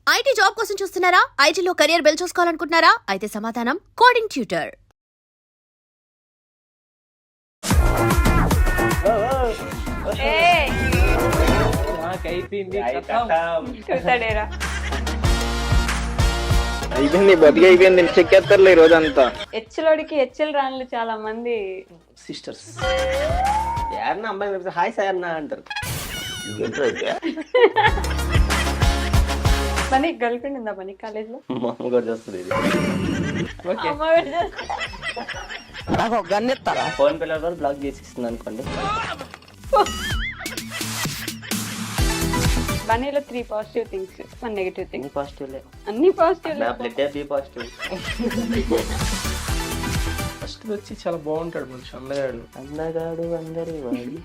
IT job కోసం చూస్తున్నారా? ఐటీలో కెరియర్ బిల్డ్ చూసుకోవాలనుకుంటున్నారా? అయితే సమాధానం కోడింగ్ ట్యూటర్. అయిపోయింది బతికి అయిపోయింది చెక్కేస్తారులే ఈ రోజంతా. హెచ్లోడికి హెచ్ఎల్ రానులు చాలా మంది సిస్టర్స్ యారన్నా అమ్మాయి హాయ్ సార్ అన్న అంటారు. మన గర్ల్ ఫ్రెండ్ ఉందా మన కాలేజ్ లో? మా అమ్మ కూడా చేస్తుంది ఇది. నాకు ఒక గన్ ఇస్తారా? ఫోన్ పిల్లల ద్వారా బ్లాక్ చేసి ఇస్తుంది అనుకోండి. బనీలో 3 పాజిటివ్ థింగ్స్ 1 నెగటివ్ థింగ్. పాజిటివ్లే, అన్ని పాజిటివ్. నా బ్లడ్ బి పాజిటివ్. ఫస్ట్ వచ్చి చాలా బాగుంటాడు మనిషి, అందగాడు అందగాడు అందరి వాడి.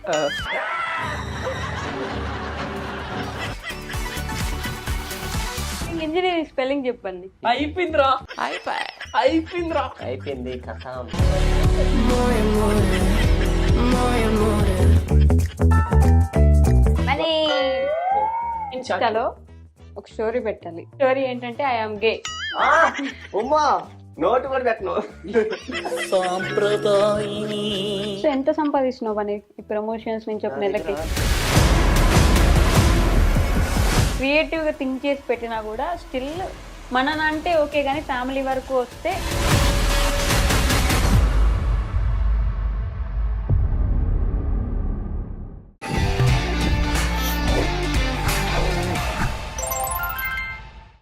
ఇంజనీరింగ్ స్పెల్లింగ్ చెప్పండి. అయిపోయిందిరా అయిపోయిందిరా అయిపోయింది కథ. మరి ఇన్స్టాలో ఒక స్టోరీ పెట్టాలి. స్టోరీ ఏంటంటే I am gay. Umma note కూడా పెట్టను. సో ఎంత సంపాదిస్తున్నావు అని ఈ ప్రమోషన్స్ నుంచి ఒక నెలకి? క్రియేటివ్ గా థింక్ చేసి పెట్టినా కూడా స్టిల్ మననంటే ఓకే, కానీ ఫ్యామిలీ వరకు వస్తే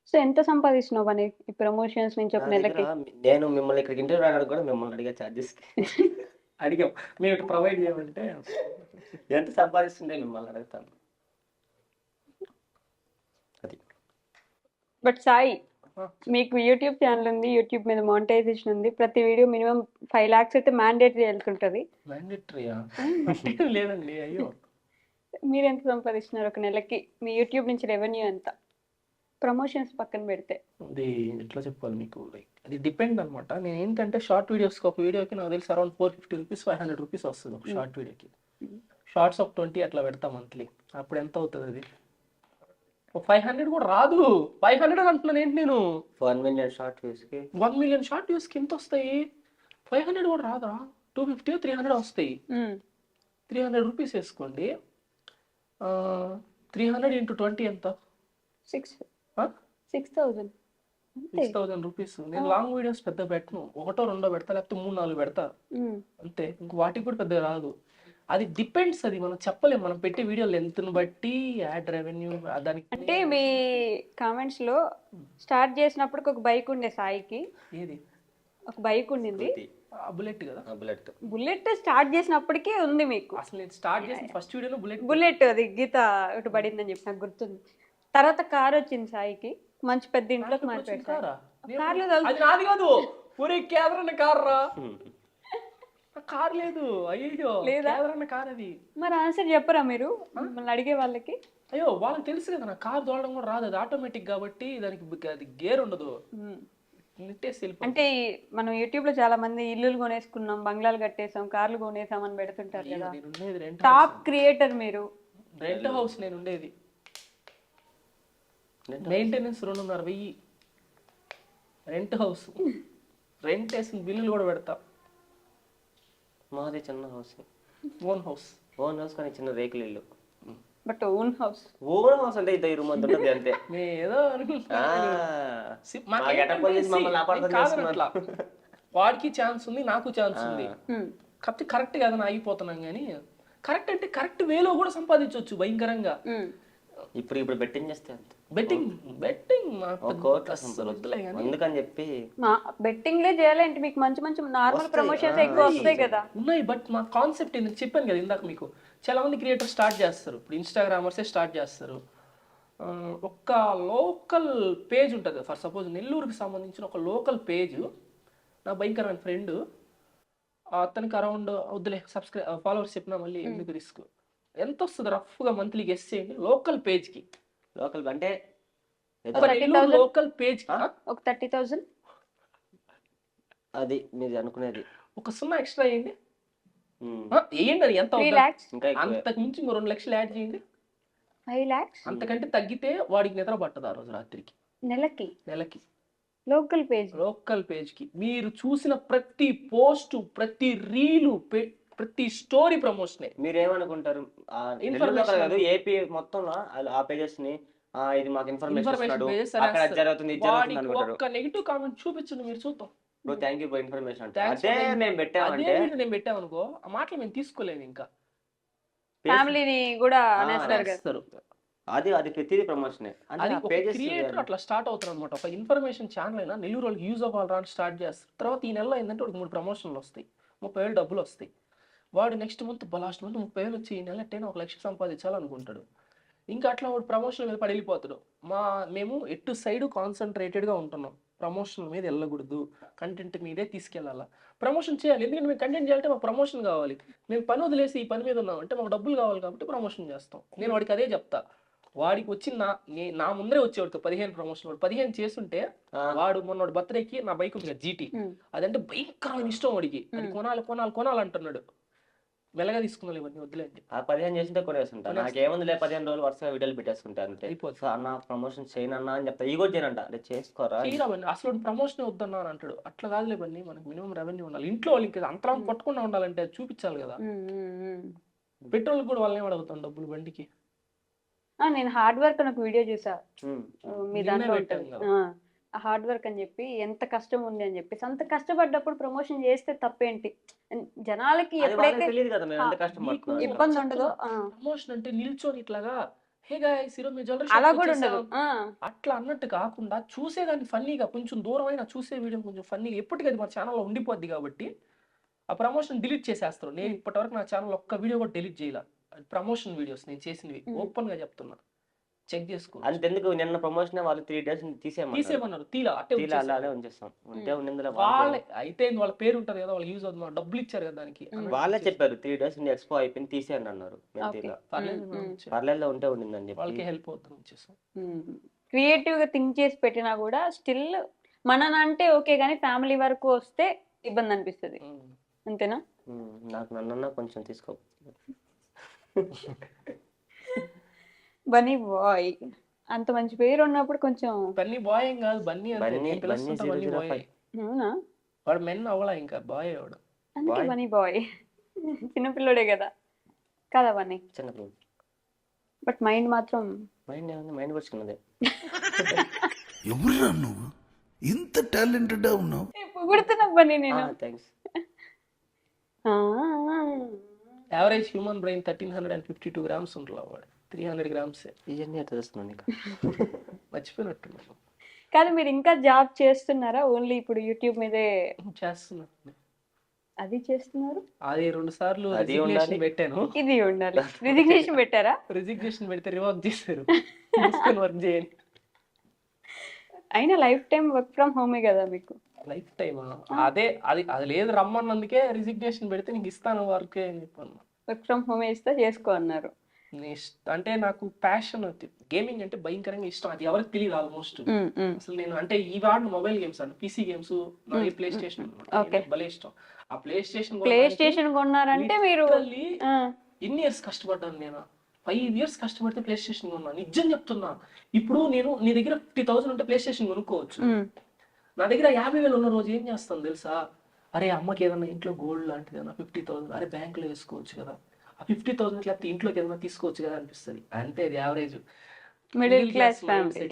సో ఎంత సంపాదిస్తున్నావు అని ఈ ప్రమోషన్స్ నుంచి ఒక నెలకి? నేను మిమ్మల్ని ఇక్కడికి ఇంటర్వ్యూ రావడానికి కూడా మిమ్మల్ని అడిగే ఛార్జెస్ అడిగాం మేము ఇటు ప్రొవైడ్ చేయమంటే ఎంత సంపాదిస్తుంటే మిమ్మల్ని అడుగుతాను. అది బట్ సాయి, మీకు యూట్యూబ్ ఛానల్ ఉంది, యూట్యూబ్ మీద మానిటైజేషన్ ఉంది, ప్రతి వీడియో మినిమం 5 lakhs అయితే మ్యాండేటరీ వెళ్తుంటది. మ్యాండేటరీయా? లేదండి. అయ్యో, మీరు ఎంత సంపాదిస్తున్నారు ఒక నెలకి? మీ యూట్యూబ్ నుంచి రెవెన్యూ ఎంత? ప్రమోషన్స్ పక్కన పెడితే అది ఎట్లా చెప్పాలి మీకు, లైక్ అది డిపెండ్ అనమాట. నేను ఏంటంటే షార్ట్ వీడియోస్కి ఒక వీడియోకి నాకు తెలిసి అరౌండ్ 450 రూపీస్ 500 రూపీస్ వస్తుంది ఒక షార్ట్ వీడియోకి. షార్ట్స్ ఒక 20 అట్లా పెడతా మంత్లీ. అప్పుడు ఎంత అవుతుంది అది? 500 కూడా రాదు. 500 అని అంటున్నాను ఏంటి నేను? 1 million షార్ట్ వ్యూస్కి 1 million షార్ట్ వ్యూస్కి ఎంత వస్తాయి? 500 కూడా రాదా? 250 300 వస్తాయి. 300 రూపీస్ వేసుకోండి. 300 × 20 ఎంత? 6,000 6,000 రూపీస్. నేను లాంగ్ వీడియోస్ పెద్ద పెట్టను, 1 2 పెడతా, లేకపోతే 3 4 పెడతా అంతే. ఇంక వాటికి కూడా పెద్ద రాదు. అది డిపెండ్స్, అది మనం చెప్పలేము. మనం పెట్టే వీడియో లెంత్ను బట్టి యాడ్ రెవెన్యూ దానికి. అంటే మీ కామెంట్స్ లో స్టార్ట్ చేసినప్పుడు ఒక బైక్ ఉండే సాయికి, ఏది ఒక బైక్ ఉండింది, బుల్లెట్ కదా? బుల్లెట్. బుల్లెట్ స్టార్ట్ చేసినప్పటికే ఉంది మీకు. అసలు నేను స్టార్ట్ చేసిన ఫస్ట్ వీడియోలో బుల్లెట్ అది గీత ఒకటి పడిందని చెప్పి నాకు గుర్తుంది. తర్వాత కార్ వచ్చింది సాయికి, మంచి పెద్ద ఇంట్లోకి మాట్లాడతారు. కార్లో అది నాది కాదు, పూరి కేదరన్న కార్ రా. కార్ లేదు. అయ్యో, కేదరన్న కార్ అది. మరి ఆన్సర్ చెప్పరా మీరు మిమ్మల్ని అడిగే వాళ్ళకి? అయ్యో, వాళ్ళకి తెలుసు కదా నా కార్ తోలడం కూడా రాదు, అది ఆటోమేటిక్ కాబట్టి దానికి అది గేర్ ఉండదు. అంటే మనం యూట్యూబ్ లో చాలా మంది ఇల్లులు కొనేసుకున్నాం, బంగ్లాలు కట్టేసాం, కార్లు కొనేసాం అని పెడుతుంటారు కదా. టాప్ క్రియేటర్ మీరు. రెంట్ హౌస్ నేను ఉండేది, మెయింటెనెన్స్ 2,500. రెంట్ హౌస్, రెంట్ వేసిన బిల్లులు కూడా పెడతా. మాది చిన్న house, own house. Own house కానీ చిన్న రేకుల ఇల్లు. But own house. Own house అంటే ఇది రూమ్ అంత ఉంటుంది అంతే. ఏదో వాడికి ఛాన్స్ ఉంది, నాకు ఛాన్స్ ఉంది. కాబట్టి కరెక్ట్ కదా ఆగిపోతున్నాం. కానీ కరెక్ట్ అంటే కరెక్ట్ వేలో కూడా సంపాదించవచ్చు భయంకరంగా. ఇప్పుడు బెట్టింగ్ చేస్తే బెట్టింగ్ అందుకని చెప్పి బెట్టింగ్ లే చేయాలంటే మీకు మంచి మంచి నార్మల్ ప్రమోషన్స్ ఎక్కువ వస్తాయి కదా. ఉన్నాయి. బట్ మా కాన్సెప్ట్ ఏంటంటే చెప్పాను కదా ఇందాక మీకు, చాలా మంది క్రియేటర్ స్టార్ట్ చేస్తారు. ఇప్పుడు ఇన్స్టాగ్రామర్సే స్టార్ట్ చేస్తారు. ఒక లోకల్ పేజ్ ఉంటుంది. ఫర్ సపోజ్ నెల్లూరుకి సంబంధించిన ఒక లోకల్ పేజ్, నా భయంకరమైన ఫ్రెండ్, అతనికి అరౌండ్ వద్దులే ఫాలోవర్స్ చెప్పినా మళ్ళీ ఎందుకు రిస్క్. ఎంత వస్తుంది రఫ్గా మంత్లీ గెస్ చేయండి లోకల్ పేజ్కి? లోకల్ అంటే లోకల్ పేజ్ ఒక 30,000. అది మీరు అనుకునేది. ఒక 0 ఎక్స్ట్రా వేయండి. వేయండి, అది ఎంత? అంతకు మించి 2 లక్షలు యాడ్ చేయండి. 5 lakhs. అంతకంటే తగ్గితే వాడికి నిద్ర పట్టదు ఆ రోజు రాత్రికి. నెలకి నెలకి లోకల్ పేజ్. లోకల్ పేజ్కి మీరు చూసిన ప్రతి పోస్టు, ప్రతి రీలు, ప్రతి స్టోరీ ప్రమోషనే. మీరేమనుకుంటారు ఇన్ఫర్మేషన్ కాదు ఏపీ మొత్తంలో ఆ పేజెస్ ని ఇది మాకు ఇన్ఫర్మేషన్ అక్కడ జరుగుతుంది ఇది జరుగుతుంది అనుకుంటారు. ఒక్క నెగిటివ్ కామెంట్ చూపించండి మీరు చూద్దాం. Bro thank you for information అంటే అదే మేము పెట్టామంటే నేను పెట్టామనుకో ఆ మాటలు మేము తీసుకోలేము, ఇంకా ఫ్యామిలీని కూడా అనేస్తారు కదా. అది ప్రతిదీ ప్రమోషనే. అది క్రియేటర్ అట్లా స్టార్ట్ అవుతారు అనమాట. ఒక ఇన్ఫర్మేషన్ ఛానల్ అయినా నెల్లూరు వాళ్ళకి యూజ్ అవ్వాలని స్టార్ట్ చేస్తారు. తర్వాత ఈ నెలలో ఏంటంటే ఒక 3 ప్రమోషన్లు వస్తాయి, 30,000 డబ్బులు వస్తాయి. వాడు నెక్స్ట్ మంత్ లాస్ట్ మంత్ 30,000 వచ్చి ఈ నెల ఎట్టైనా 1 లక్ష సంపాదించాలనుకుంటాడు. ఇంకా అట్లా వాడు ప్రమోషన్ మీద పడి వెళ్ళిపోతాడు. మేము ఎటు సైడ్ కాన్సన్ట్రేటెడ్గా ఉంటున్నాం, ప్రమోషన్ మీద వెళ్ళకూడదు, కంటెంట్ మీదే తీసుకెళ్ళాలా. ప్రమోషన్ చేయాలి, ఎందుకంటే మేము కంటెంట్ చేయాలంటే మాకు ప్రమోషన్ కావాలి. మేము పని వదిలేసి ఈ పని మీద ఉన్నాం అంటే మాకు డబ్బులు కావాలి కాబట్టి ప్రమోషన్ చేస్తాం. నేను వాడికి అదే చెప్తా. వాడికి వచ్చి నా ముందరే వచ్చేవాడితో 15 ప్రమోషన్, వాడు 15 చేస్తుంటే వాడు మొన్న బర్త్డేకి నా బైక్ ఉంది కదా జీటీ, అదంటే భయంకరమైన ఇష్టం వాడికి. అది కొనాలి అంటున్నాడు. మెల్లగా తీసుకున్నాను ఇవన్నీ వద్దులే అని చెప్పి 15 చేసింటే కొనేస్తుంటా. నాకేముందిలే 15 రోజులు వరుసగా వీడియోలు పెట్టేసుకుంటాను అంటే అయిపోతుంది. అన్న ప్రమోషన్ చేయనన్నా అని చెప్తా, ఈ కూడా చేయనంట అంటే చేసుకోరా అసలు ప్రమోషన్ వద్దన్నా అని అంటాడు. అట్లా కాదులే బన్నీ, మనకి మినిమం రెవెన్యూ ఉండాలి. ఇంట్లో వాళ్ళు ఇంకా అంతరం కొట్టకుండా ఉండాలంటే అది చూపించాలి కదా. పెట్రోల్ కూడా వాళ్ళని అడుగుతాను డబ్బులు బండికి. నేను హార్డ్ వర్క్ అని ఒక వీడియో చూసా మీ దాంట్లో హార్డ్ వర్క్ అని చెప్పి, ఎంత కష్టం ఉంది అని చెప్పేసి. అంత కష్టపడ్డప్పుడు ప్రమోషన్ చేస్తే తప్పేంటి? జనాలకి ఎప్పుడైతే ఇబ్బంది ఉండదో. ప్రమోషన్ అంటే నిల్చొని ఇట్లాగా హే గైస్ ఈరోజు మీ జ్యువెలరీ అలా కూడా ఉండదు. అట్లా అన్నట్టు కాకుండా చూసేదాన్ని ఫన్నీగా, కొంచెం దూరమైన చూసే వీడియో కొంచెం ఫన్నీగా ఎప్పటికీ అది మా ఛానల్లో ఉండిపోద్ది కాబట్టి ఆ ప్రమోషన్ డిలీట్ చేసేస్తారు. నేను ఇప్పటివరకు నా ఛానల్ ఒక్క వీడియో కూడా డిలీట్ చేయాల. ప్రమోషన్ వీడియోస్ నేను చేసినవి ఓపెన్ గా చెప్తున్నా, చెక్ చేసుకో. అంతెందుకు నిన్న ప్రమోషన్ వాళ్ళు 3 days తీసేయమన్నారు. అయితే వాళ్ళ పేరు ఉంటది కదా, వాళ్ళకి యూజ్ అవుతుంది, డబ్బులు ఇచ్చారు కదా దానికి. వాళ్ళే చెప్పారు 3 days ఎక్స్పో అయిపోయింది తీసేయండి అన్నారు. పర్లేదు ఉంటే ఉండిందని చెప్పి వాళ్ళకి హెల్ప్ అవుతుంది. క్రియేటివ్ గా థింక్ చేసి పెట్టినా కూడా స్టిల్ మననంటే ఓకే గానీ ఫ్యామిలీ వరకు వస్తే ఇబ్బంది అనిపిస్తుంది. అంతేనా? నాకు నన్న కొంచెం తీసుకో. బన్నీ బాయ్ అంత మంచి పేరు ఉన్నప్పుడు కొంచెం. బన్నీ బాయ్ ఏం కాదు, బన్నీ అవునా? వాడు మెన్ అవ్వలా, ఇంకా బాయ్ వాడు. అందుకే బన్నీ బాయ్. చిన్నపిల్లడే కదా కదా బన్నీ, చిన్నపిల్ల. బట్ మైండ్ మాత్రం మైండ్ వచ్చినదే. ఎవరురా నువ్వు ఇంత టాలెంటెడ్ ఉన్నావు? పొగుడుతున్నా బన్నీ నేను. Thanks. Average human brain 1352 grams ఉంటుంది, వాడు 300 grams. ఇవన్నీ ఎట్లా చేస్తున్నాను ఇంకా మర్చిపోయినట్టున్నాను. కాదు, మీరు ఇంకా జాబ్ చేస్తున్నారా? ఓన్లీ ఇప్పుడు యూట్యూబ్ మీదే చేస్తున్నా. అది చేస్తున్నారు. అది 2 సార్లు రిజిగ్నేషన్ పెట్టాను. ఇది ఉండాలి. రిజిగ్నేషన్ పెట్టారా? రిజిగ్నేషన్ పెడితే రివర్క్ చేశారు, వర్క్ చేయని. అయినా లైఫ్ టైం వర్క్ ఫ్రమ్ హోమే కదా మీకు. లైఫ్ టైమా? అదే అది లేదు రమ్మన్నందుకే రిజిగ్నేషన్ పెడితే నీకు ఇస్తాను వర్క్ అని చెప్పాను. వర్క్ ఫ్రమ్ హోమే ఇస్తా చేసుకో అన్నారు. అంటే నాకు ప్యాషన్, గేమింగ్ అంటే భయంకరంగా ఇష్టం. అది ఎవరికి తెలియదు ఆల్మోస్ట్. అసలు నేను అంటే ఈ వాడిన మొబైల్ గేమ్స్ అంటే పీసీ గేమ్స్, ప్లే స్టేషన్ భలే ఇష్టం. ఆ ప్లే స్టేషన్ కొన్నారంటే మీరు ఎన్ని ఇయర్స్ కష్టపడ్డాను నేను. 5 years కష్టపడితే ప్లే స్టేషన్ కొన్నా. నిజం చెప్తున్నా. ఇప్పుడు నేను నీ దగ్గర 50,000 ఉంటే ప్లే స్టేషన్ కొనుక్కోవచ్చు. నా దగ్గర 50,000 ఉన్న రోజు ఏం చేస్తాను తెలుసా? అరే అమ్మకి ఏదన్నా ఇంట్లో గోల్డ్ లాంటిది 50,000 అరే బ్యాంకులో వేసుకోవచ్చు కదా, ఆ 50,000 లేకపోతే ఇంట్లోకి ఏదైనా తీసుకోవచ్చు కదా అనిపిస్తుంది. అంటే అది యావరేజ్ మిడిల్ క్లాస్ ఫ్యామిలీ.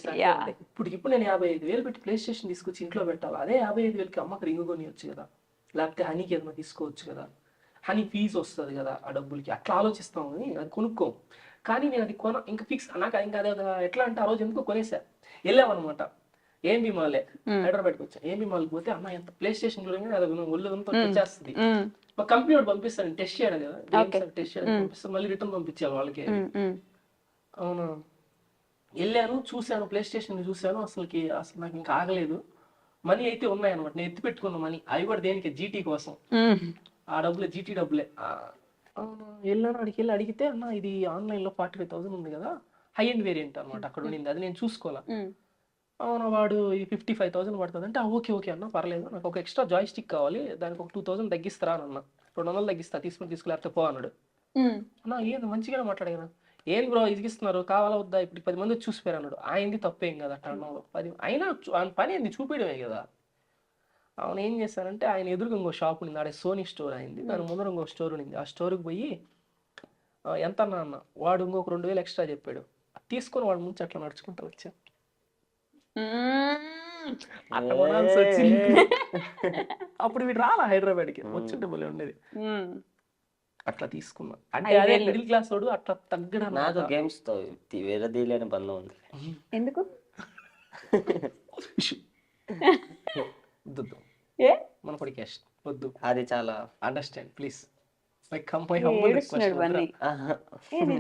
ఇప్పుడు నేను 55,000 పెట్టి ప్లే స్టేషన్ తీసుకొచ్చి ఇంట్లో పెట్టాలి. అదే 55,000కి అమ్మకి రింగ్ కొనియొచ్చు కదా, లేకపోతే హనీకి ఏదైనా తీసుకోవచ్చు కదా, హనీ ఫీజు వస్తుంది కదా ఆ డబ్బులకి. అట్లా ఆలోచిస్తాం అని అది కొనుక్కోం. కానీ నేను అది ఇంకా ఫిక్స్ నాకు ఇంకా అదే ఎట్లా అంటే ఆ రోజు ఎందుకో కొనేసా. వెళ్ళామన్నమాట ఏఎంబి మాల్, హైదరాబాద్కి వచ్చా. ఏఎంబి మాల్కి పోతే అన్న ఎంత ప్లే స్టేషన్ ఒళ్ళంతా వచ్చేస్తుంది. మా కంపెనీ వాడు పంపిస్తాను టెస్ట్ చేయడం కదా, టెస్ట్ చేయడం పంపిస్తాను, మళ్ళీ రిటర్న్ పంపించాలి వాళ్ళకి. అవునా, వెళ్ళాను, చూశాను, ప్లే స్టేషన్ చూశాను. అసలు నాకు ఇంకా ఆగలేదు. మనీ అయితే ఉన్నాయన్నమాట, నేను ఎత్తి పెట్టుకున్న మనీ. అవి కూడా దేనికి? జీటీ కోసం. ఆ డబ్బులే, జీటీ డబ్బులే. అవును, వెళ్ళాను. అడిగి అడిగితే అన్న ఇది ఆన్లైన్లో 45,000 ఉంది కదా, హై అండ్ వేరియంట్ అనమాట అక్కడ ఉండింది, అది నేను చూసుకోవాలా. అవునా, వాడు ఇది 55,000 పడుతుంది అంటే ఓకే అన్న పర్లేదు, నాకు ఒక ఎక్స్ట్రా జాయ్ స్టిక్ కావాలి, దానికి ఒక 2,000 తగ్గిస్తారా అన్న. 200 తగ్గిస్తా, తీసుకుని లేకపోతే పో అన్నాడు. అన్న ఏంది మంచిగానే మాట్లాడగలను. ఏం బ్రో ఇదిగిస్తున్నారు కావాలా వద్దా ఇప్పుడు 10 మంది వచ్చి చూసిపోయారు అన్నాడు. ఆయనది తప్పేం కదా అట్లా అన్నాడు. అయినా ఆయన పని ఏంది చూపించడమే కదా. అవును ఏం చేశారంటే ఆయన ఎదురుగా ఇంకో షాప్ ఉంది, ఆడే సోనీ స్టోర్ అయింది, దాని ముందర ఇంకో స్టోర్ ఉంది. ఆ స్టోర్కి పోయి ఎంత అన్నా అన్న, వాడు ఇంకొక 2000 ఎక్స్ట్రా చెప్పాడు. తీసుకొని వాడు ముంచి అట్లా నడుచుకుంటా వచ్చా. అట్లా కొనాల్సి వచ్చింది. అప్పుడు వీడు రాలా హైదరాబాద్కి, వచ్చింటే భలే ఉండేది. అట్లా తీసుకున్నా అంటే అదే మిడిల్ క్లాస్ వాడు అట్లా తగ్గడా. నాకు గేమ్స్ తో వేరే తీయలేని బంధం ఉంది. ఎందుకు వద్దు ఏ మన పొడికేష్ వద్దు, అది చాలా అండర్స్టాండ్ ప్లీజ్. ఏడుస్తున్నాడు బన్నీ.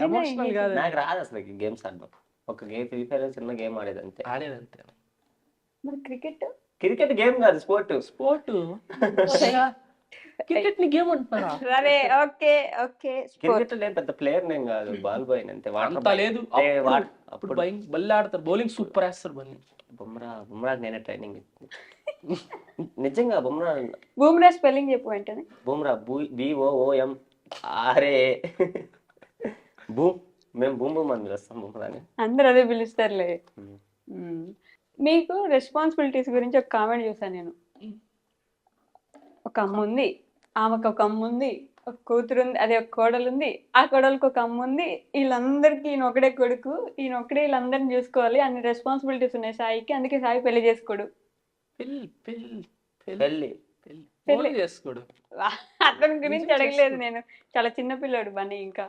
ఎమోషనల్ కాదు, నాకు రాదు అసలు గేమ్స్ ఆడడం. ఒక గేమ్ ఫ్రీ ఫైర్ చిన్న గేమ్ ఆడేది అంతే. ఆడేదంతే. మరి క్రికెట్ క్రికెట్ గేమ్ కాదు, స్పోర్ట్. క్రికెట్ ని గేమ్ అంటున్నారా? సరే ఓకే ఓకే. క్రికెట్ నేను పెద్ద ప్లేయర్ నేను కాదు, బాల్ బాయ్ అంతే. అంత లేదు, అప్పుడు బల్లి ఆడతారు, బౌలింగ్ సూపర్ వేస్తారు బన్నీ. బుమ్రా నేనే ట్రైనింగ్ నిజంగా. బూమ్రా స్పెల్లింగ్ చెప్పు వెంటనే. బుమ్రా BOOMRA. మేము బూమ్ బూమ్ అని పిలుస్తాం బుమ్రాని. అందరు అదే పిలుస్తారులే. మీకు రెస్పాన్సిబిలిటీస్ గురించి ఒక కామెంట్ చూసాను నేను. ఒక అమ్మ ఉంది, ఆమెకు ఒక అమ్మ ఉంది, ఒక కూతురు ఉంది, అదే ఒక కోడలు ఉంది, ఆ కోడలకు ఒక అమ్మ ఉంది. వీళ్ళందరికీ ఈయన ఒకడే కొడుకు, ఈయన ఒకడే వీళ్ళందరిని చూసుకోవాలి, అన్ని రెస్పాన్సిబిలిటీస్ ఉన్నాయి సాయికి. అందుకే సాయి పెళ్లి చేసుకోడు. పెళ్ళి చేసుకోడు. అతని గురించి అడగలేదు నేను, చాలా చిన్న పిల్లోడు బన్నీ. ఇంకా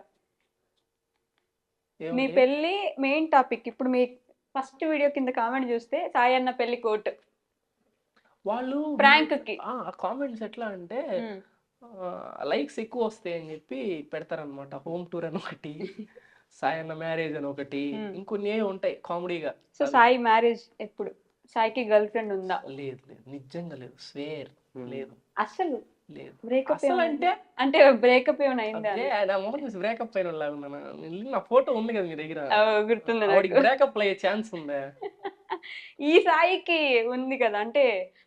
మీ పెళ్లి మెయిన్ టాపిక్. ఇప్పుడు మీ ఫస్ట్ వీడియో కింద కామెంట్ చూస్తే సాయి అన్న పెళ్లి కోట్ వాళ్ళు ప్రాంక్ కి కామెంట్స్ ఎట్లా అంటే లైక్స్ ఎక్కువ వస్తాయి అని చెప్పి పెడతారనమాట. హోమ్ టూర్ అని ఒకటి, సాయి అన్న మ్యారేజ్ అని ఒకటి, ఇంకొన్ని ఉంటాయి కామెడీగా. సో సాయి మ్యారేజ్ ఎప్పుడు? సాయికి గర్ల్ ఫ్రెండ్ ఉందా? లేదు లేదు, నిజంగా లేదు, స్వేర్ లేదు, అసలు లేదు. బ్రేకప్ అంటే బ్రేకప్ ఏమైనా అయిందా? బ్రేకప్ అయిన నా ఫోటో ఉంది కదా మీ దగ్గర, గుర్తుంది. బ్రేకప్ అయ్యే ఛాన్స్ ఉందా? ఈ సాయికి ఉంది కదా. అంటే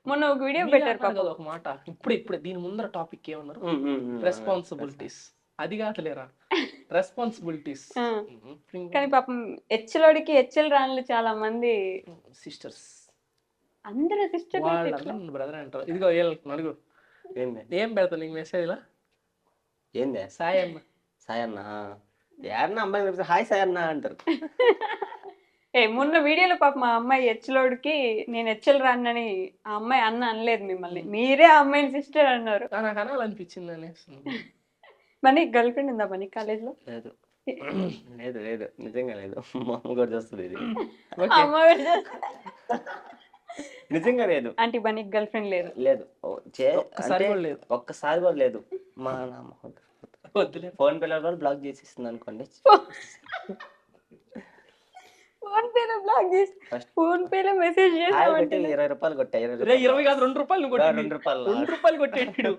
మొన్న ఒక వీడియో పెట్టారు కదా ఒక మాట. ఇప్పుడే దీని ముందర టాపిక్ ఏమన్నారు? రెస్పాన్సిబిలిటీస్. అది కాదులేరా, రెస్పాన్సిబిలిటీస్. కానీ పాపం హెచ్లోడికి హెచ్ఎల్ రానులు చాలా మంది సిస్టర్స్, అందరూ సిస్టర్ బ్రదర్ అంటారు. ఇదిగో నలుగు ఏం పెడతాను నీకు మెసేజ్ లా? ఏంది సాయి అన్న, సాయి అన్న యారన్నా అమ్మాయి హాయ్ సాయి అన్న అంటారు. మొన్న వీడియోలో పాప మా అమ్మాయి హెచ్లోడికి నేను హెచ్ఎల్ రానని ఆ అమ్మాయి అన్న అనలేదు మిమ్మల్ని, మీరే ఆ అమ్మాయిని సిస్టర్ అన్నారు. నాకు అనాలనిపించింది అనేసి. మరి గర్ల్ ఫ్రెండ్ ఉందా పని కాలేజ్ లో? లేదు లేదు లేదు, నిజంగా లేదు. మా అమ్మ కూడా చేస్తుంది ఇది. నిజంగా లేదు. అంటే బనీ గర్ల్ ఫ్రెండ్ లేదు? లేదు, ఒక్కసారి కూడా లేదు. మా నాన్న ఫోన్ పేలో కూడా బ్లాక్ చేసిస్తుంది అనుకోండి. ఫోన్ పేలో బ్లాక్ చేసి ఫోన్ పేలో మెసేజ్ చేసి 20 రూపాయలు కొట్టా. 20 కాదు 2 రూపాయలు 2 రూపాయలు కొట్టాడు.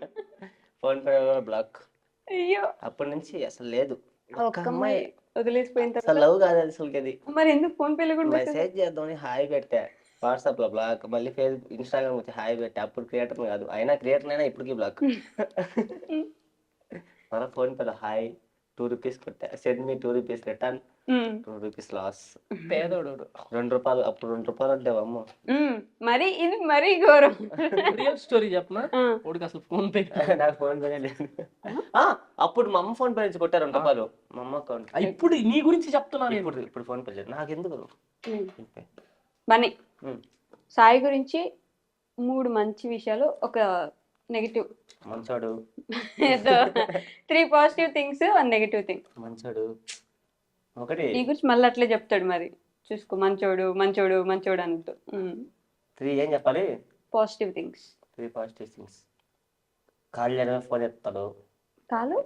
ఫోన్ పేలో కూడా బ్లాక్. అయ్యో, అప్పటి నుంచి అసలు లేదు. ఒక్క అమ్మాయి వదిలేసిపోయిన తర్వాత అసలు లవ్ కాదు అసలు. మరి ఎందుకు ఫోన్ పేలో కూడా మెసేజ్ చేద్దామని హాయ్ పెట్టా, వాట్సాప్ లో బ్లాక్, మళ్ళీ ఫేస్బుక్ ఇన్స్టాగ్రామ్ వచ్చి హాయ్ పెట్టా. అప్పుడు క్రియేటర్ కాదు, అయినా క్రియేటర్ అయినా ఇప్పటికీ బ్లాక్. మన ఫోన్ పేలో హాయ్ 2 రూపీస్ కొట్టా, send me 2 rupees return, 2 rupees loss. పేదోడు 2 రూపాయలు, అప్పుడు 2 రూపాయలు అంటే అమ్మ. మరి ఇది మరీ ఘోరం. రియల్ స్టోరీ చెప్పనా, వాడికి అసలు ఫోన్ పే, నాకు ఫోన్ పే లేదు. అప్పుడు మా అమ్మ ఫోన్ పే నుంచి కొట్టారు 2 రూపాయలు మా అమ్మ అకౌంట్. ఇప్పుడు నీ గురించి చెప్తున్నాను. ఇప్పుడు ఫోన్ పే లేదు నాకు ఎందుకు. బన్నీ, సాయి గురించి 3 మంచి విషయాలు, ఒక నెగిటివ్. మంచోడు. 3 పాజిటివ్ థింగ్స్, 1 నెగిటివ్ థింగ్. మంచోడు ఒకటి. నీ గురించి మళ్ళీ అట్లే చెప్తాడు, మరి చూసుకో. మంచోడు మంచోడు మంచోడు అంటూ. 3 ఏం చెప్పాలి? Positive things. 3 positive things. కాళ్ళు ఫోన్ ఎత్తాడు. కాలు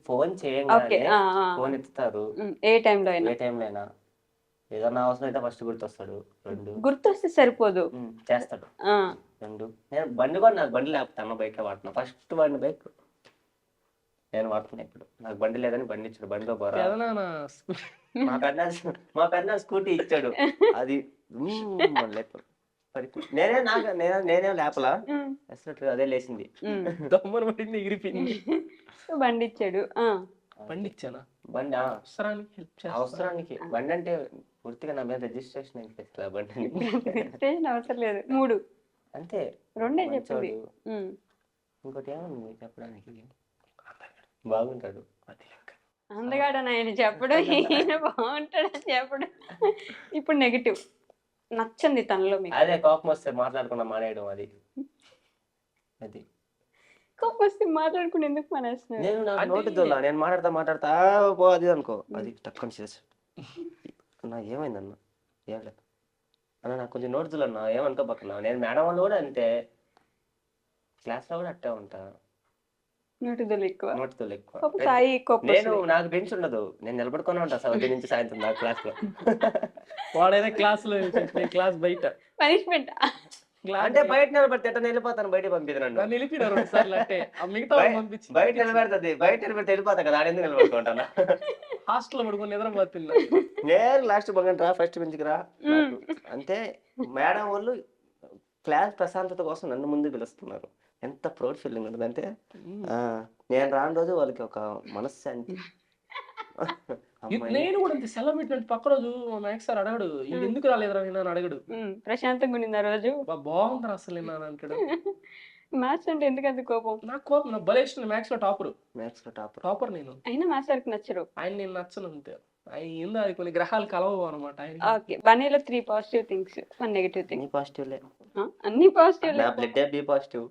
ఫోన్ చేయండి, ఫోన్ ఎత్తుతారు. ఏ టైంలో అయినా ఏదన్నా అవసరం అయితే ఫస్ట్ గుర్తొస్తాడు. 2 గుర్తొస్తే సరిపోదు, చేస్తాడు. 2 నేను బండి కూడా, నాకు బండి లేకపోతే అన్న బైక్ వాడుతున్నా. ఫస్ట్ బండి బైక్ నేను వాడుతున్నా. ఇప్పుడు నాకు బండి లేదని బండి ఇచ్చాడు. బండిలో పోరా, మా పెద్ద స్కూటీ ఇచ్చాడు. అది నేనే లేపలా, అదే లేచింది. ఎగిరిపోయింది. బండి ఇచ్చాడు. బండి ఇచ్చానా? బండి అవసరానికి హెల్ప్ చేస్తా. అవసరానికి బండి అంటే పూర్తిగా నా మీద రిజిస్ట్రేషన్ అయిపోయింది ఆ బండిని. రిజిస్ట్రేషన్ అవసరం లేదు. 3 అంతే. 2 చెప్పింది. ఇంకోటి ఏమన్నా చెప్పడానికి బాగుంటాడు. అది లెక్క. అందగాడని ఆయన చెప్పడం, ఈయన బాగుంటాడని చెప్పడం. ఇప్పుడు నెగిటివ్ నచ్చంది తనలో మీకు. అదే కోపం వస్తే మాట్లాడకుండా మానేయడం. అది కోపం వస్తే మాట్లాడుకుని ఎందుకు మానేస్తున్నారు? నేను నాకు నోటి దొల్లా, నేను మాట్లాడతా పో అది అనుకో, అది టక్కని చేసి అన్న ఏమైందన్న ఏం లేదు అన్న, నాకు కొంచెం నోటి దొల్ల అన్న ఏమనుకోబక్కన్నా. నేను మేడం వాళ్ళు కూడా అంతే, క్లాస్ లో కూడా అట్టే ఉంటా. నోటిదోలు ఎక్కువ. నోటిదొల్ల ఎక్కువ. కోపం సాయి కోపం నేను నాకు బెంచ్ ఉండదు, నేను నిలబడుకునే ఉంటా ఉదయం నుంచి సాయంత్రం దాకా క్లాస్ లో. వాడైనా క్లాస్ లో క్లాస్ బయట పనిష్మెంట్. అంటే బయట నిలబడితే ఎట్లా వెళ్ళిపోతాను, బయట పంపిదనండి. నిలిపిన 2 సార్లు అంటే మిగతా పంపించి బయట నిలబెడుతుంది, బయట నిలబెడితే వెళ్ళిపోతా కదా, ఆడెందుకు నిలబడుకుంటాను. హాస్టల్లో పడుకొని నిద్ర పోతున్నా. నేను లాస్ట్ బంగండి రా, ఫస్ట్ బెంచ్కి రా అంతే. మేడం వాళ్ళు క్లాస్ ప్రశాంతత కోసం నన్ను ముందు పిలుస్తున్నారు. ఎంత ప్రౌడ్ ఫీలింగ్ ఉంటుంది అంటే, నేను రాని రోజు వాళ్ళకి ఒక మనశ్శాంతి. నేను కూడా అంతే, సెలవు పెట్టినట్టు పక్క రోజు మ్యాథ్స్ సార్ అడగడు, ఇది ఎందుకు రాలేదురా నేను అడగడు. ప్రశాంతంగా ఉండింది ఆ రోజు. బాగుందిరా అసలు నేను అంటాడు. మ్యాథ్స్ అంటే ఎందుకంత కోపం? నాకు కోపం, నాకు భలే ఇష్టం. మ్యాథ్స్ లో టాపర్ నేను. అయినా మ్యాథ్స్ సార్కి నచ్చరు. ఆయన నేను నచ్చను అంతే. ఆయన ఏందో అది కొన్ని గ్రహాలు కలవవు అనమాట. ఓకే, బన్నీలో 3 పాజిటివ్ థింగ్స్, 1 నెగిటివ్ థింగ్. పాజిటివ్లే, అన్ని పాజిటివ్. నా బ్లడ్ బి పాజిటివ్.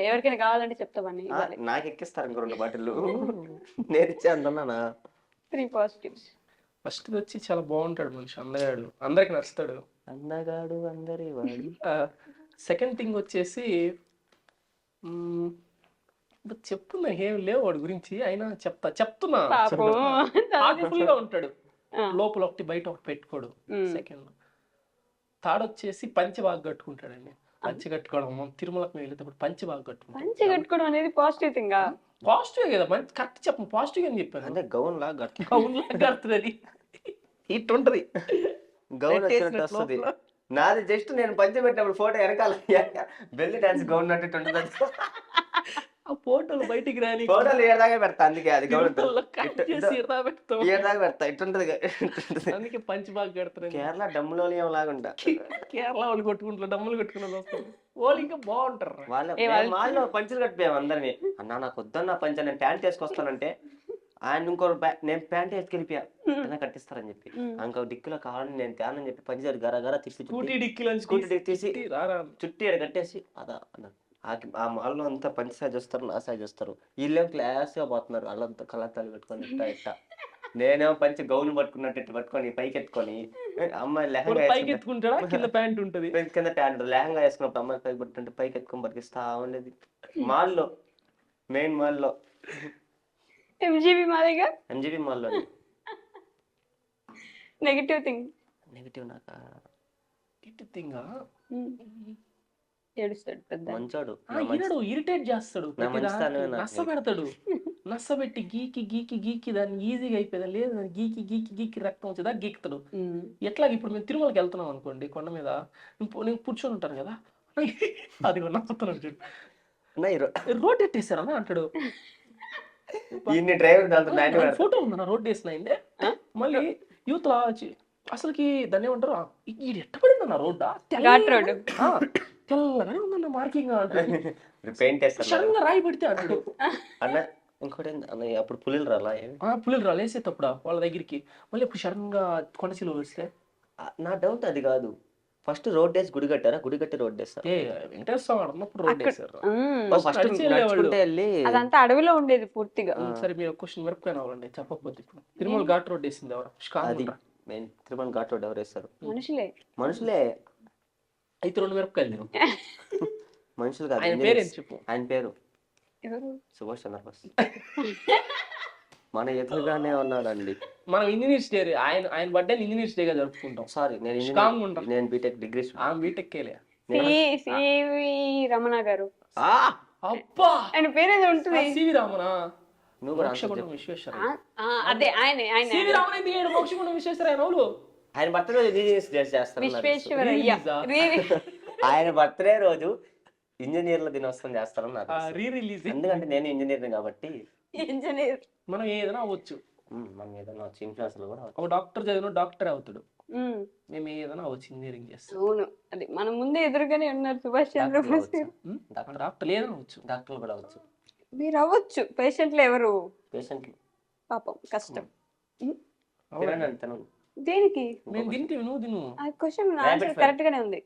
ఎవరికైనా కావాలంటే చెప్తామని. నాకు ఎక్కిస్తారు ఇంకో 2 బాటిల్ నేను ఇచ్చే అంటున్నానా. 3 పాజిటివ్స్. ఫస్ట్ వచ్చి చాలా బాగుంటాడు మనిషి, అందగాడు, అందరికి నచ్చుతాడు, అందగాడు అందరి వాడు. సెకండ్ థింగ్ వచ్చేసి చెప్తున్నా ఏం లేవు వాడి గురించి, అయినా చెప్తున్నా హార్ట్ఫుల్ గా ఉంటాడు. లోపల ఒకటి బయట ఒకటి పెట్టుకోడు. సెకండ్ థర్డ్ వచ్చేసి పంచె బాగా కట్టుకుంటాడండి. పంచె కట్టుకోవడం, తిరుమలకు మేము వెళ్ళేటప్పుడు పంచె బాగా కట్టుకుంటాం. పంచె కట్టుకోవడం అనేది పాజిటివ్ థింగ్. పాజిటివ్ కదా, కరెక్ట్ చెప్పను, పాజిటివ్ అని చెప్పాను. అంటే గౌన్ లాగా కడుతుంది, ఇట్ ఉంటది గౌన్ వచ్చినట్టు వస్తుంది. నాది జస్ట్ నేను పంచె పెట్టినప్పుడు ఫోటో వెనకాల బెల్లి డాన్స్ గౌన్ అన్నట్టు ఉంటుంది. ఆ ఫోటోలు బయటికి రాని, ఫోటోలు ఏడాగా పెడతా, అందుకే అది గౌన్ ఏడాగా పెడతా, ఇట్టుంటది. అందుకే పంచి బాగా కడతారు. కేరళ డమ్ములోని లాగా ఉంటా. కేరళ వాళ్ళు కొట్టుకుంటారు, డమ్ములు కొట్టుకున్నది వస్తారు వాళ్ళు, ఇంకా బాగుంటారు. వాళ్ళు పంచులు కట్టిపోయాం అందరినీ. అన్నా నాకు వద్దన్న పంచ, నేను ప్యాంట్ వేసుకొస్తానంటే ఆయన ఇంకో నేను ప్యాంట్ వేసుకెళ్ళిపోయా ఎలా కట్టిస్తారని చెప్పి, ఇంకో డిక్కులో కావాలని నేను తేనని చెప్పి పంచారు గర తిప్పి స్కూటీ డిక్కి తీసి చుట్టి కట్టేసి అదా అన్నారు. ఆ మాల్లో అంతా పంచి సైజ్ వస్తారు, నా సైజ్ వస్తారు. వీళ్ళేం క్లాస్ గా పోతున్నారు, వాళ్ళంతా కళ్ళద్దాలు పెట్టుకొని ఇట్ట. నేనేమో పంచి గౌన్ పట్టుకున్నట్టు పట్టుకొని పైకి ఎత్తుకొని, అమ్మాయి లెహంగా పైకి ఎత్తుకుంటాడా, కింద ప్యాంట్ ఉంటది, కింద ప్యాంట్ లెహంగా వేసుకున్నప్పుడు అమ్మాయి పైకి పట్టుకుంటే పైకి ఎత్తుకొని పట్టుకిస్తా ఉండేది. మాల్లో, మెయిన్ మాల్లో, ఎంజీబీ మాదిరిగా. ఎంజీబీ మాల్లో. Negative thing. నెగిటివ్ నాక ఏడుస్తాడు పెద్ద మంచోడు, ఇరిటేట్ చేస్తాడు, నచ్చ పెడతాడు. నచ్చబెట్టి గీకి గీకి గీకి దాన్ని ఈజీగా అయిపోయిందా లేదు, గీకి గీకి గీకి రక్తం వచ్చేదా గీకుతాడు. ఎట్లా ఇప్పుడు మేము తిరుమలకి వెళ్తున్నాం అనుకోండి, కొండ మీద నేను కూర్చొని ఉంటాను కదా, అది నచ్చుతున్నాడు చూడు, రోడ్ ఎట్టేసారని అంటాడు. ఫోటో ఉందన్న రోడ్ వేసినాయిందే, మళ్ళీ యూత్ అసలుకి దాన్ని ఏమంటారు, ఇది ఎట్ట పడిందన్న రోడ్డా, తెల్లగానే ఉందన్న మార్కింగ్ అంటాడు. సడన్గా రాయి పడితే అంటాడు. ఇంకోటి అప్పుడు పులిలు రాలా వేసేటప్పుడు వాళ్ళ దగ్గరికి, మళ్ళీ ఇప్పుడు సడన్ గా కొండచిలో వస్తే. నా డౌట్ అది కాదు, ఫస్ట్ రోడ్ వేసి గుడి కట్టారా, గుడి కట్టి రోడ్ వేస్తారు. అదంతా అడవిలో ఉండేది పూర్తిగా. సరే మీరు క్వశ్చన్ మిరపకాయ అవ్వాలండి చెప్పకపోతే. ఇప్పుడు తిరుమల ఘాట్ రోడ్ వేసింది ఎవరు? తిరుమల ఘాట్ రోడ్ ఎవరు వేస్తారు? మనుషులే. అయితే 2 మిరపకాయలు మనుషులు కాదు. ఆయన పేరు చెప్పు. ఆయన పేరు సుభాష్ చంద్రబోస్. మన ఎదురుగానే ఉన్నాడండి. మనం ఇంజనీర్స్ డే, ఆయన బర్త్డే ఇంజనీర్స్ డే గా జరుపుకుంటాం. సారీ నేను బీటెక్ డిగ్రీ బీటెక్ రమణ గారు. అబ్బా ఆయన పేరేదో ఉంటుంది. సివి రమణ. విశ్వేశ్వర. అదే ఆయన. సివి రమణ విశ్వేశ్వర ఆయన బర్త్డే రోజు విశ్వేశ్వరయ్య. ఆయన బర్త్డే రోజు ఇంజనీర్ల దినోత్సవం చేస్తారని నాకు తెలుసు. రీ రిలీజ్ ఎందుకంటే నేను ఇంజనీర్ కాబట్టి ఇంజనీర్. మనం ఏదైనా అవ్వచ్చు. మనం ఏదైనా ఇన్ఫ్లుయెన్సర్లు కూడా ఒక డాక్టర్ చదివిన డాక్టర్ అవుతాడు, మేము ఏదైనా అవ్వచ్చు, ఇంజనీరింగ్ చేస్తాం. అవును, అది మన ముందే ఎదురుగానే ఉన్నారు సుభాష్ చంద్రబోస్ గారు. డాక్టర్ ఏదైనా అవ్వచ్చు. డాక్టర్లు కూడా అవ్వచ్చు. మీరు అవ్వచ్చు, పేషెంట్లు ఎవరు పేషెంట్లు పాపం కష్టం. తినండి అని తినండి. దేనికి? నేను తింటే నువ్వు తిను. ఆ question Rapid answer fire. Correct గానే ఉంది.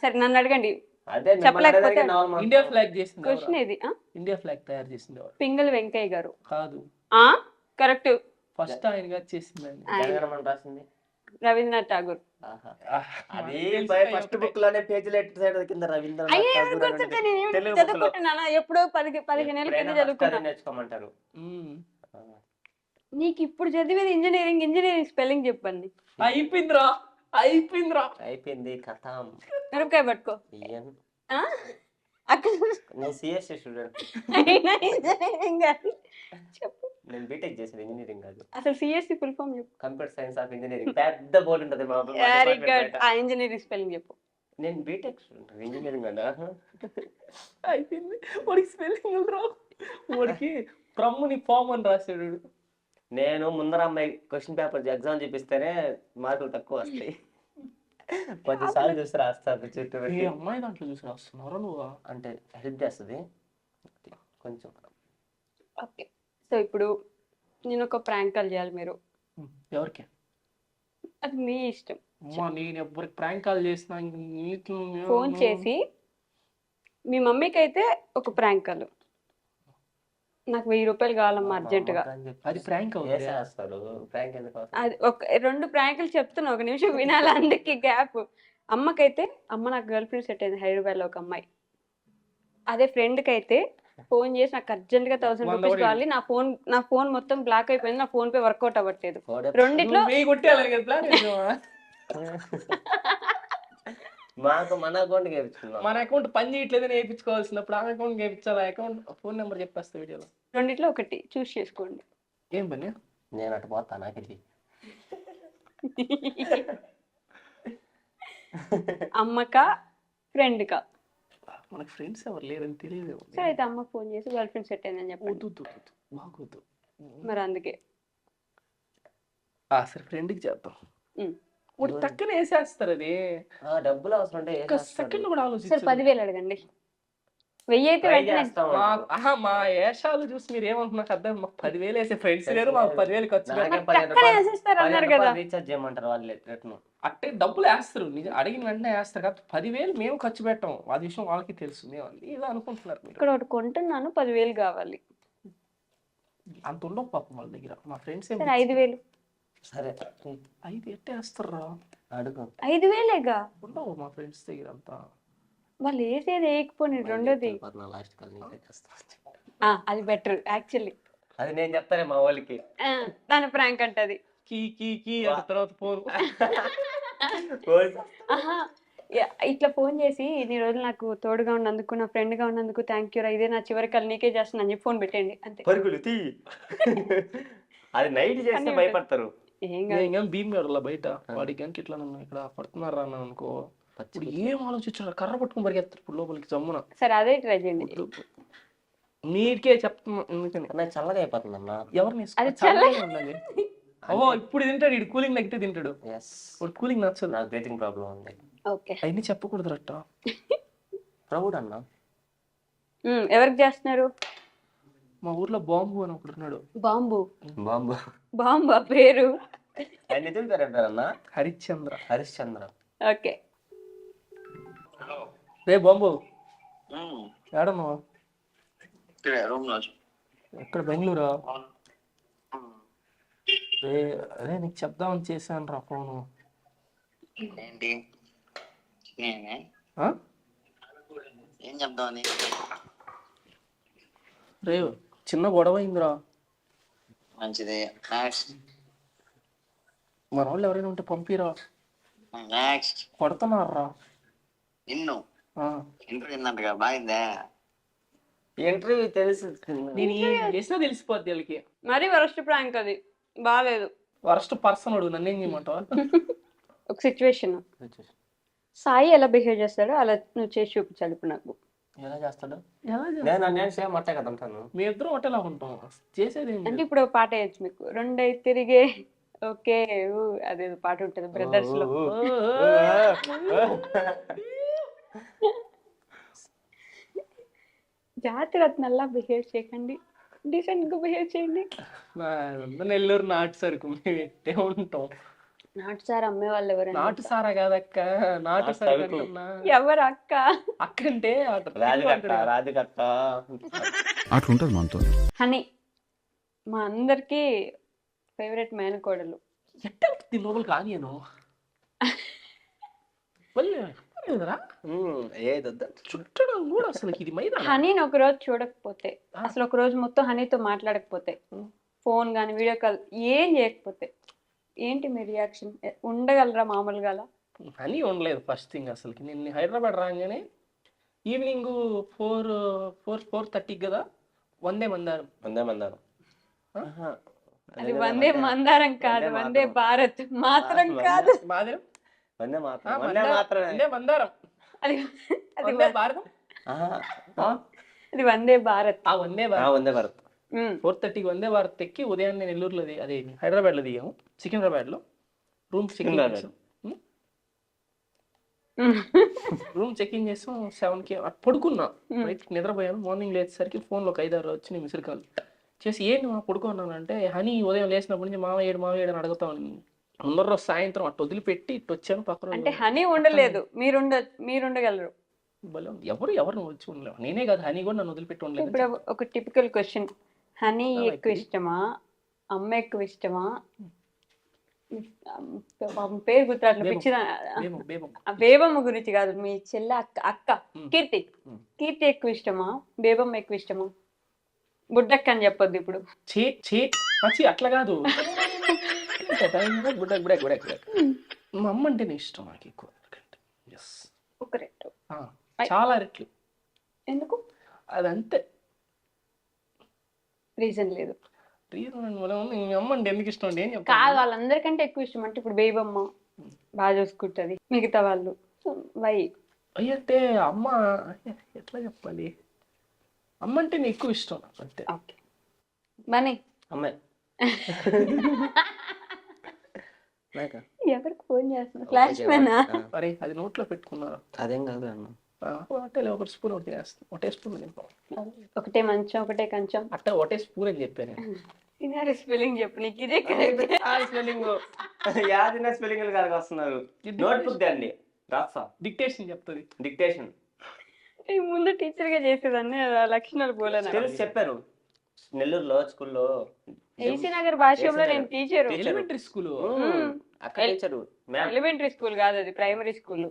సరే నన్ను అడగండి. అదే మిమ్మల్ని చెప్పలేకపోతే అడగడానికి normal. ఇండియా ఫ్లాగ్ చేసింది క్వశ్చన్ ఎవరు? ఇది. ఇండియా ఫ్లాగ్ తయారు చేసింది ఎవరు? పింగళి వెంకయ్య గారు. కాదు, కరెక్ట్. ఫస్ట్ ఆయనగా చేసిందండి. జనగణమన రాసింది రవీంద్రనాథ్ ఠాగూర్. ఆహా. అది ఫస్ట్ బుక్ లోనే పేజీలు ఎటు సైడ్ కింద రవీంద్రనాథ్ అయ్యే ఠాగూర్ అని గుర్తుంటే ఉంటుంది. నేను తెలుగు book లో. చదువుకుంటున్నానా? ఎప్పుడో 15 ఏళ్ళ కింద ఎప్పుడైనా చదువుకున్నా. first అది నేర్చుకోమంటారు. నీకు ఇప్పుడు చదివేది ఇంజనీరింగ్ స్పెల్లింగ్ చెప్పండి. అయిపోయిందిరా, అయిపోయిందిరా. అయిపోయింది కథం. మిరపకాయ పట్టుకో. ఏం? ఆ? అక్కడ నేను సిఎస్సి స్టూడెంట్. అయినా ఇంజనీరింగ్ కాదు. చెప్పు. నేను బీటెక్ చేసాను, ఇంజనీరింగ్ కాదు. అసలు సిఎస్సి ఫుల్ ఫామ్ చెప్పు. Computer science of engineering. పెద్ద బోర్డు ఉంటుంది మా వెరీ department గుడ్. బయట. ఆ ఇంజనీరింగ్ స్పెల్లింగ్ చెప్పు. నేను బీటెక్ స్టూడెంట్, ఇంజనీరింగ్ అన్నా. అయిపోయింది. వాడికి స్పెల్లింగ్ రావు. వాడికి ప్రమ్ముని ఫామ్ అని రాశాడు. నేను ముందర అమ్మాయి క్వశ్చన్ పేపర్ ఎగ్జామ్ చూపిస్తేనే మార్కులు తక్కువ వస్తాయి. 10 సార్లు చూసి రాస్తారు చుట్టూ ఏ పెట్టి. అమ్మాయి దాంట్లో చూసి రాస్తున్నారా నువ్వు? అంటే హెల్ప్ చేస్తుంది కొంచెం. ఓకే, సో ఇప్పుడు నేను ఒక ప్రాంక్ కాల్ చేయాలి. మీరు ఎవరికి? అది మీ ఇష్టం. అమ్మా, నేను ఎవరికి ప్రాంక్ కాల్ చేసినా ఫోన్ చేసి మీ మమ్మీకి అయితే ఒక ప్రాంక్ కాల్, నాకు 1000 రూపాయలు కావాలమ్మా అర్జెంటుగా. అది ప్రాంక్ అవుతుంది. వేసేస్తారు. ప్రాంక్ ఎందుకు అవసరం? అది ఒక 2 ప్రాంకులు చెప్తున్నా, ఒక నిమిషం వినాలి, అందుకే గ్యాప్. అమ్మకైతే నాకు గర్ల్ ఫ్రెండ్ సెట్ అయింది హైదరాబాద్లో ఒక అమ్మాయి. అదే ఫ్రెండ్కి అయితే ఫోన్ చేసి నాకు అర్జెంట్గా 1000 రూపీస్ కావాలి, నా ఫోన్ మొత్తం బ్లాక్ అయిపోయింది, నా ఫోన్ పే వర్కౌట్ అవ్వట్లేదు. రెండిట్లో కొట్టేయాలి కదా ప్లాన్ చేసావా? మాకు మన అకౌంట్ వేయించుకున్నాం. మన అకౌంట్ పని చేయట్లేదని వేయించుకోవాల్సినప్పుడు ఆ అకౌంట్ వేయించాలి. ఆ అకౌంట్ ఫోన్ నెంబర్ చెప్పేస్తా వీడియోలో. రెండిట్లో ఒకటి చూస్ చేసుకోండి. ఏం పని? నేను అటు పోతా, నాకు ఇది అమ్మకా ఫ్రెండ్కా? మనకి ఫ్రెండ్స్ ఎవరు లేరని తెలియదు. సరే అయితే అమ్మకి ఫోన్ చేసి గర్ల్ ఫ్రెండ్ సెట్ అయిందని చెప్పండి. బాగోద్దు. మరి అందుకే సరే ఫ్రెండ్కి చేద్దాం. ఇప్పుడు టక్కన వేసేస్తారు. అది డబ్బులు అవసరం ఉంటే ఒక సెకండ్ కూడా సరే ఆలోచించారు. 10,000 అడగండి. 1000 అయితే వెంటనే మా ఏషాలు చూసి మీరు ఏమంటున్నారు అర్థం. మాకు 10,000 వేసే ఫ్రెండ్స్ లేరు, మాకు 10,000 ఖర్చు పెట్టారు. టక్కనే వేసేస్తారు అన్నారు కదా. రీఛార్జ్ చేయమంటారు వాళ్ళు రిటర్న్. అంటే డబ్బులు వేస్తారు, నిజం అడిగిన వెంటనే వేస్తారు కదా. 10,000 మేము ఖర్చు పెట్టాం, ఆ విషయం వాళ్ళకి తెలుసు. మేము ఇలా అనుకుంటున్నారు. మీరు ఇక్కడ ఒకటి కొంటున్నాను, 10,000 కావాలి. అంత ఉండవు పాపం వాళ్ళ దగ్గర. మా ఫ్రెండ్స్ సరే 5,000. సరే 5 ఎట్టేస్తారా? అడుగు. 5,000గా ఉండవు మా ఫ్రెండ్స్ దగ్గర అంతా. వాళ్ళు వేసేది వేయకపోయి రెండోది. లాస్ట్ కాల్ నీకే చేస్తా. అది బెటర్ యాక్చువల్లీ. అది నేను చెప్తానే మా వాళ్ళకి. దాని ప్రాంక్ అంటది. కీ కీ కీ ఆ తర్వాత ఫోన్. ఇట్లా ఫోన్ చేసి ఇన్ని రోజులు నాకు తోడుగా ఉన్నందుకు, నా ఫ్రెండ్ గా ఉన్నందుకు థ్యాంక్ యూ రా, ఇదే నా చివరి కల్ నీకే చేస్తున్నా అని చెప్పి ఫోన్ పెట్టండి అంతే. పరుగులు తీ. అది నైట్ చేస్తే భయపడతారు. ఏం కాదు. భీమ్ గడలా బయట వాడికి గంట ఇట్లా నన్ను ఇక్కడ పడుతున్నారా అన్నాను అనుకో, ఇప్పుడు ఏం ఆలోచించారు? కర్ర పట్టుకుని పరిగెత్తారు ఇప్పుడు లోపలికి జమ్మున. సరే అదే ట్రై చేయండి. నీకే చెప్తున్నా ఎందుకని. నాకు చల్లగా అయిపోతుంది అన్న. ఎవరిని అది చల్లగా ఉండాలి. ఓ ఇప్పుడు తింటాడు, ఇడు కూలింగ్ నగ్గితే తింటాడు. ఇప్పుడు కూలింగ్ నచ్చదు. నాకు బ్రీతింగ్ ప్రాబ్లం ఉంది. ఓకే, అవన్నీ చెప్పకూడదు అట్ట. ప్రౌడ్ అన్న. ఎవరికి చేస్తున్నారు? మా ఊర్లో బాంబు అని ఒకడు ఉన్నాడు. బాంబు? బాంబు బాంబు ఆ పేరు? ఆయన నిజం పేరు అంటారన్న? హరిశ్చంద్ర. హరిశ్చంద్ర. ఓకే. రే బాంబు ఏడన్నావు? ఎక్కడ? బెంగళూరా? అదే నీకు చెప్దామని చేశాను రా ఫోను. ఏంటి? నేనే ఏం చెప్దామని? రే చిన్న గొడవ అయిందిరా. మంచిది. నెక్స్ట్. మన వాళ్ళు ఎవరైనా ఉంటే పంపిరా. నెక్స్ట్. కొడుతున్నారా నిన్ను? ఇంటర్వ్యూ ఇందంటగా బాగుందా? ఇంటర్వ్యూ తెలుసు. నేను ఏం చేసినా తెలిసిపోద్ది వాళ్ళకి. మరి వరస్ట్ ప్రాంక్ అది, బాగాలేదు. వరస్ట్ పర్సన్ అడుగు, నన్ను ఏం చేయమంటావా? ఒక సిచ్యువేషన్, సాయి ఎలా బిహేవ్ చేస్తాడో అలా నువ్వు చేసి చూపించాలి ఇప్పుడు నాకు. ఎలా చేస్తాడు? ఎలా చేస్తాడు? నేను సేమ్ అట్టే కదా ఉంటాను. మీ ఇద్దరం ఒకటేలా ఉంటాం, చేసేది ఏం అంటే లేదు. ఇప్పుడు ఒక పాట వేయచ్చు మీకు, రెండై తిరిగే ఓకే అదేదో పాట ఉంటుంది బ్రదర్స్ లో. జాతి రత్నల్లా బిహేవ్ చేయకండి, డీసెంట్ గా బిహేవ్ చేయండి. నెల్లూరు నాటు సరుకు మేము ఎట్టే ఉంటాం. నాటు సార్ అమ్మే వాళ్ళు ఎవరైనా నాటు సారా కాదక్క, నాటు సరుకు అంటున్నా. ఎవరు అక్క? అక్క అంటే రాజకట్ట అట్లుంటది మనతో. హనీ మా అందరికి ఫేవరెట్ మేనకోడలు. ఎట్ట లోపల కానీ చుట్టడం కూడా అసలు ఇది మైదా. హనీని ఒక రోజు చూడకపోతే, అసలు ఒక రోజు మొత్తం హనీతో మాట్లాడకపోతే, ఫోన్ గానీ వీడియో కాల్ ఏం చేయకపోతే ఏంటి మీ రియాక్షన్? ఉండగలరా మామూలుగా? హనీ ఉండలేదు ఫస్ట్ థింగ్. అసలుకి నేను హైదరాబాద్ రాగానే ఈవినింగ్ 4:30 కదా వందే మందారం. అది వందే మందారం కాదు, వందే భారత్ మాత్రం కాదు. మాదిరం వందే మందారం, అది అది వందే భారతం, అది వందే భారత్. ఆ వందే భారత్ 4:30కి వందే భారత్ ఎక్కి ఉదయాన్నే నెల్లూరులో అదే హైదరాబాద్లో దిగాము. సికింద్రాబాద్లో రూమ్ చెక్ఇన్ చేసాం. 7కి పడుకున్నా, నిద్రపోయాను. మార్నింగ్ లేచేసరికి ఫోన్లో ఒక 5-6 వచ్చినాయి మిస్డ్ కాల్ చేసి, ఏంటి మా పడుకున్నాను అంటే, హనీ ఉదయం లేచినప్పటి నుంచి మామయ్యేడు అని అడుగుతాను. ముందర రోజు సాయంత్రం అటు వదిలిపెట్టి ఇటు వచ్చాను పక్కన. అంటే హనీ ఉండలేదు, మీరుండగలరు. ఎవరిని వచ్చి ఉండలేవు. నేనే కాదు, హనీ కూడా నన్ను వదిలిపెట్టి ఉండలేదు. ఇప్పుడు ఒక టిపికల్ క్వశ్చన్, హనీ ఎక్కువ ఇష్టమా, అమ్మ ఎక్కువ ఇష్టమా? పేరు గుర్తురాట్లు, బేబమ్మ గురించి కాదు, మీ చెల్లె అక్క కీర్తి ఎక్కువ ఇష్టమా, బేబమ్మ ఎక్కువ ఇష్టమా? బుడ్డక్క అని చెప్పొద్దు ఇప్పుడు. అట్లా కాదు, మా అమ్మ అంటేనే ఇష్టం నాకు ఎక్కువ. ఒక రెట్టు, చాలా రెట్లు. ఎందుకు? అదంతే, రీజన్ లేదు. మీ అమ్మ అంటే ఎందుకు ఇష్టం అండి? ఏం చెప్తాను కాదు, వాళ్ళందరికంటే ఎక్కువ ఇష్టం అంటే ఇప్పుడు బేబమ్మ బాగా చూసుకుంటది, మిగతా వాళ్ళు వై? అయ్యంటే అమ్మ ఎట్లా చెప్పాలి, అమ్మ అంటే నీకు ఎక్కువ ఇష్టం అంతే. ఓకే బనీ అమ్మాయి ఎవరికి ఫోన్ చేస్తున్నా? ఫ్లాష్ మ్యానా? అరే అది నోట్లో పెట్టుకున్నారు. అదేం కాదు అన్న, ఒక స్పూన్ ఒకటి వేస్తాం, ఒకటే స్పూన్ తింటాం. ఒకటే మంచం ఒకటే కంచం అట్ట ఒకటే స్పూన్ అని చెప్పాను. తినాలి స్పెల్లింగ్ చెప్పు, నీకు ఇదే స్పెల్లింగ్ కాదు వస్తున్నారు. నోట్బుక్ అండి, రాస్తా. డిక్టేషన్ చెప్తుంది. డిక్టేషన్ ముందు టీచర్ గా చేసేదాన్ని, లక్షణాలు పోలేదు. తెలుసు, చెప్పారు నెల్లూరులో స్కూల్లో. ఏసీ నగర్ భాష్యంలో నేను టీచరు. ఎలిమెంటరీ స్కూల్, అక్కడ టీచరు. ఎలిమెంటరీ స్కూల్ కాదు, అది ప్రైమరీ స్కూల్.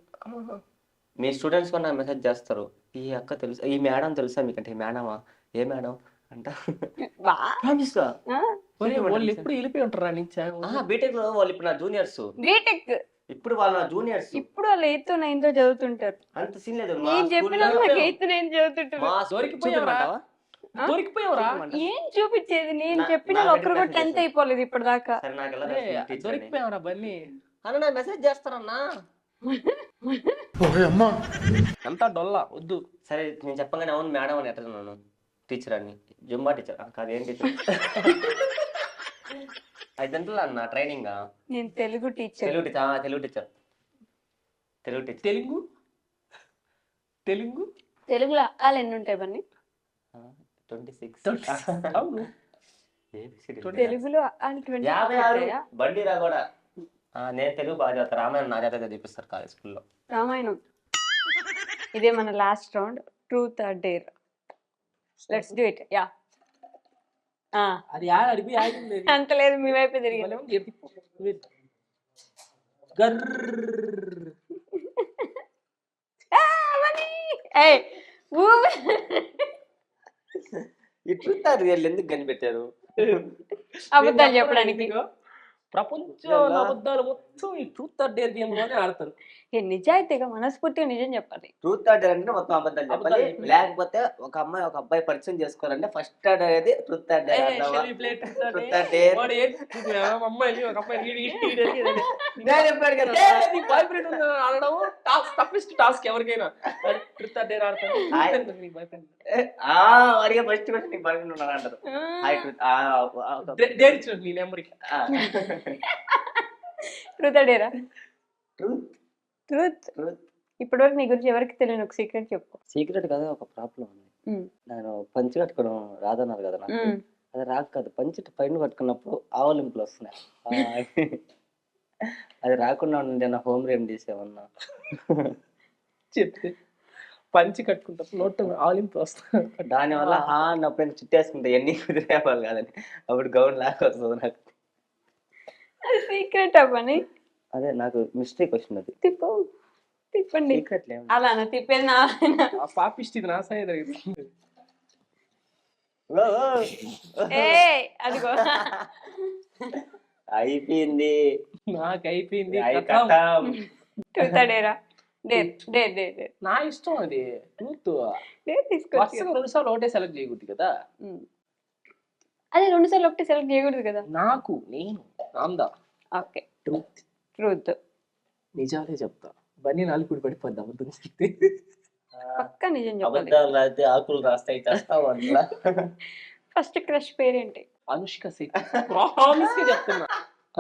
మీ స్టూడెంట్స్ కూడా నాకు మెసేజ్ చేస్తారు, ఈ అక్క తెలుసా, ఈ మేడం తెలుసా మీకంటే? మేడమా? ఏ మేడం అంట. వాళ్ళు ఎప్పుడు వెళ్ళిపోయి ఉంటారా నుంచి? బీటెక్ లో వాళ్ళు ఇప్పుడు నా జూనియర్స్. బీటెక్ ఇప్పుడు వాళ్ళు నా జూనియర్స్. ఇప్పుడు వాళ్ళు 8th 9th చదువుతుంటారు. అంత సీన్ లేదు. నేను చెప్పిన 8th 9th చదువుతుంటారు. దొరికిపోయావరా? ఏం చూపించేది? నేను చెప్పిన ఒక్కరు కూడా 10th అయిపోలేదు ఇప్పటిదాకా. దొరికిపోయావరా బన్నీ అన్న, నా మెసేజ్ చేస్తారన్నా. ఎంత డొల్లా వద్దు. సరే నేను చెప్పగానే అవును మేడం అని ఎట్టున్నాను. టీచర్ అని, జుంబా టీచర్ కాదు, ఏం టీచర్? 5 గంటలు అన్న ట్రైనింగ్. నేను తెలుగు టీచర్. తెలుగు టీచర్. తెలుగులో అక్కాలు ఎన్ని ఉంటాయి బన్నీ? 26. తెలుగులో అక్కాలు 56. బండి రా కూడా. నేను తెలుగు బాగా చదువుతా. రామాయణం నా చేత చదివిస్తారు కాలేజ్ స్కూల్లో. రామాయణం. ఇదే మన last round, truth or dare. Let's do it. Yeah, అది అడిపి ఆగింది అంత లేదు, మీ వైపే తిరిగి. ఎందుకు కనిపెట్టారు? అబద్ధాలు చెప్పడానికి. ప్రపంచంలో అబద్ధాలు మొత్తం ఈ ట్రూత్ ఆర్ డేర్ గేమ్ లోనే ఆడతారు. నిజాయితీగా మనస్ఫూర్తిగా నిజం చెప్పాలి. ట్రూత్ ఆర్డర్ అంటే మొత్తం అబద్ధాలు చెప్పాలి. అబద్ధాలు చెప్పాలి. లేకపోతే ఒక అమ్మాయి ఒక అబ్బాయి పరిచయం చేసుకోవాలంటే ఫస్ట్ ఆర్డర్ అనేది ట్రూత్ ఆర్డర్. అమ్మాయిని ఒక అమ్మాయి నేను ఎప్పుడు కదా బాయ్ ఫ్రెండ్ ఆడడం టఫెస్ట్ టాస్క్ ఎవరికైనా. ట్రూత్ ఆర్ డేర్ ఆడతారు. బాయ్ ఫ్రెండ్ అడిగే ఫస్ట్ క్వశ్చన్ నీకు బాయ్ ఫ్రెండ్ ఉన్నాడు అంటారు. హాయ్ ట్రూత్ డేర్ ఇచ్చిన నీ నెంబర్కి. ట్రూత్ డేరా? Truth truth. ట్రూత్. ఇప్పటివరకు నీ గురించి ఎవరికి తెలియని ఒక సీక్రెట్ చెప్పు. సీక్రెట్ కదా, ఒక ప్రాబ్లం ఉంది. నేను పంచి కట్టుకోవడం రాదన్నారు కదా నాకు. అది రాక కాదు, పంచి పైన కట్టుకున్నప్పుడు ఆవలింపులు వస్తున్నాయి. అది రాకుండా ఉండే నా హోమ్ రెమెడీస్ ఏమన్నా చెప్తే పంచి కట్టుకుంటప్పుడు నోట్ ఆలింపు వస్తా. దానివల్ల అప్పుడు చుట్టేసుకుంటా ఎన్ని కుదిరేవాళ్ళు కాదని, అప్పుడు గౌన్ లాగా వస్తుంది నాకు. సీక్రెట్ అవ్వని అదే నాకు మిస్టేక్ వచ్చింది. అది తిప్పండి. సీక్రెట్ లేదు. అలా తిప్పేది నా పాపిస్ట్ ఇది నా సైడ్ జరుగుతుంది. అదిగో అయిపోయింది, నాకు అయిపోయింది. ట్రూత్ డేరా? Dare dare dare dare. నా ఇష్టం అది. ట్రూత్ డేర్ తీసుకోవచ్చు. 2 సార్లు ఒకటే సెలెక్ట్ చేయకూడదు కదా. అదే 2 సార్లు ఒకటి సెలెక్ట్ చేయకూడదు కదా. నేను రాందా ఓకే. Truth truth. నిజాలే చెప్తా. బన్నీ నాలుగు పడిపోద్ది అబద్ధం చెప్తే. పక్కా నిజం చెప్పాలి. అబద్ధాలు రాస్తే ఆకులు రాస్తాయి, చేస్తావు అట్లా. ఫస్ట్ క్రష్ పేరేంటి? అనుష్క శెట్టి. ప్రామిస్ గా చెప్తున్నా,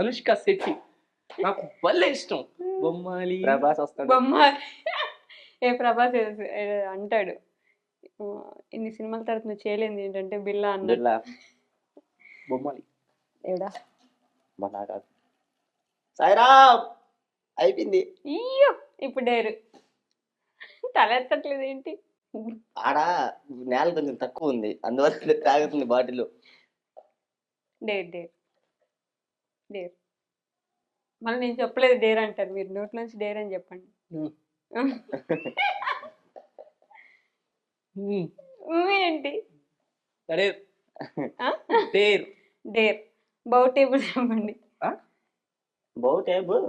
అనుష్క శెట్టి నాకు భలే ఇష్టం. బొమ్మాలి ప్రభాస్ వస్తాడు. బొమ్మ ప్రభాస్ అంటాడు, ఇన్ని సినిమాల తర్వాత నువ్వు చేయలేదు ఏంటంటే బిల్లా అన్నాడు. బొమ్మాలి ఎవడా? సాయిరామ్ అయిపోయింది. అయ్యో ఇప్పుడు డేరు తలెత్తట్లేదు ఏంటి? ఆడ నేల కొంచెం తక్కువ ఉంది, అందువల్ల తాగుతుంది బాటిల్. Dare dare dare. మళ్ళీ నేను చెప్పలేదు డేర్ అంటారు మీరు. నోట్లోంచి డేర్ అని చెప్పండి. ఏంటి డేర్? బౌ టేబుల్ చెప్పండి. బౌ టేబుల్.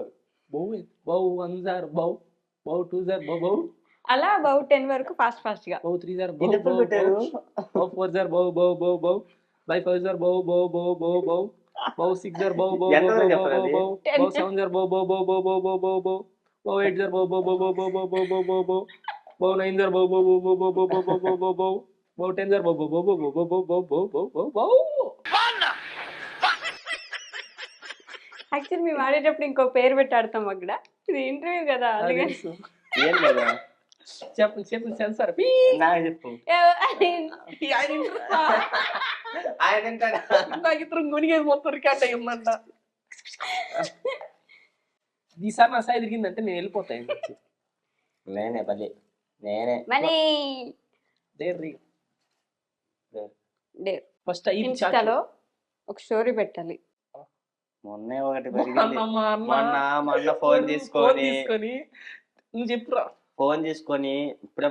బౌ 1 జార్ బౌ, బౌ 2 జార్ బౌ బౌ, అలా బౌ 10 వరకు ఫాస్ట్ గా. బౌ 3 జార్ బౌ బౌ బౌ, 4 జార్ బౌ బౌ బౌ బౌ, 5 జార్ బౌ బౌ బౌ బౌ బౌ, బౌ 6 జార్ బౌ బౌ బౌ బౌ బౌ, బౌ 7 జార్ బౌ బౌ బౌ బౌ బౌ బౌ బౌ, బౌ 8 జార్ బౌ బౌ బౌ బౌ బౌ బౌ బౌ బౌ బౌ, బౌ 9 జార్ బౌ బౌ బౌ బౌ బౌ బౌ బౌ బౌ బౌ బౌ, బౌ 10 జార్ బౌ బౌ బౌ బౌ బౌ బౌ బౌ బౌ బౌ బౌ బౌ. యాక్చువల్లీ మేము ఆడేటప్పుడు ఇంకో పేరు పెట్టి ఆడతాం అక్కడ. ఇది ఇంటర్వ్యూ కదా, అందుకని ఏం లేదా చెప్పండి సెన్సార్ నాకు చెప్పు. ఆయన తింటాడా? నాకు ఇద్దరు గునిగేది మొత్తం రికార్డ్ అయ్యిందంట. ఈసారి నా సైడ్ తిరిగిందంటే నేను వెళ్ళిపోతాను. నేనే పల్లి నేనే ఫస్ట్ ఇన్స్టాలో ఒక స్టోరీ పెట్టాలి. మొన్నే ఒకటి మొన్న ఫోన్ తీసుకొని నువ్వు చెప్పురా. ఫోన్ తీసుకొని ఇప్పుడే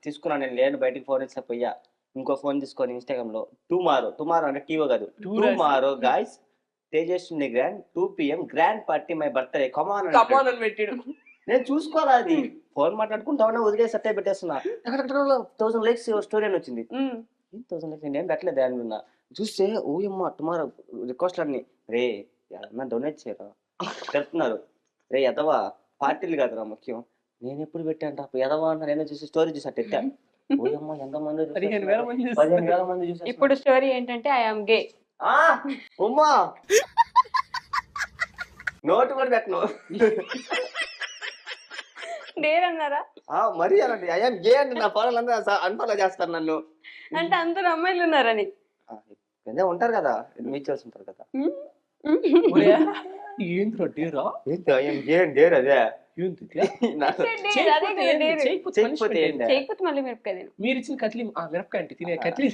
తీసుకున్నాను నేను, లేను బయటికి ఫోన్ ఇచ్చా పోయా. ఇంకో ఫోన్ తీసుకొని ఇన్స్టాగ్రామ్ లో టుమారో అంటే టీవో కాదు, tomorrow guys Tejaswi grand 2 PM grand party my birthday come on అని పెట్టాడు. నేను చూసుకోవాలా అది. ఫోన్ మాట్లాడుకుంటా వదిలేసి అట్టే పెట్టేస్తున్నా. 1000 likes స్టోరీ అని వచ్చింది. 1000 likes నేను పెట్టలేదు అనుకున్నా. చూస్తే ఓయమ్మ టుమారో రిక్వెస్ట్ అన్ని రే ఎవరన్నా డొనేట్ చేయరా చెప్తున్నారు. రే ఎదవా పార్టీలు కాదురా ముఖ్యం. నేను ఎప్పుడు పెట్టాను రా ఎదవా అంట. నేను చూసి స్టోరీ చూసి అట్టెట్టా. ఓయమ్మ ఎంతమంది 15,000 మంది చూసి. ఇప్పుడు స్టోరీ ఏంటంటే I am gay. Umma note కూడా పెట్టను. డేర్ అన్నారా? మరి అలాంటి ఐ యామ్ గే అంటే నా ఫోన్ అందరూ అన్ఫాలో చేస్తారు నన్ను. అంటే అందరూ అమ్మాయిలు ఉన్నారని ఉంటారు కదా, మ్యూచువల్స్ ఉంటారు కదా. ఏంద్రా డేరా? డేర్ అదే చేయకపోతే మళ్ళీ మిరపకాయ. మీరు ఇచ్చిన కట్లీ మిరపకాయ అంటే తినే కట్లీ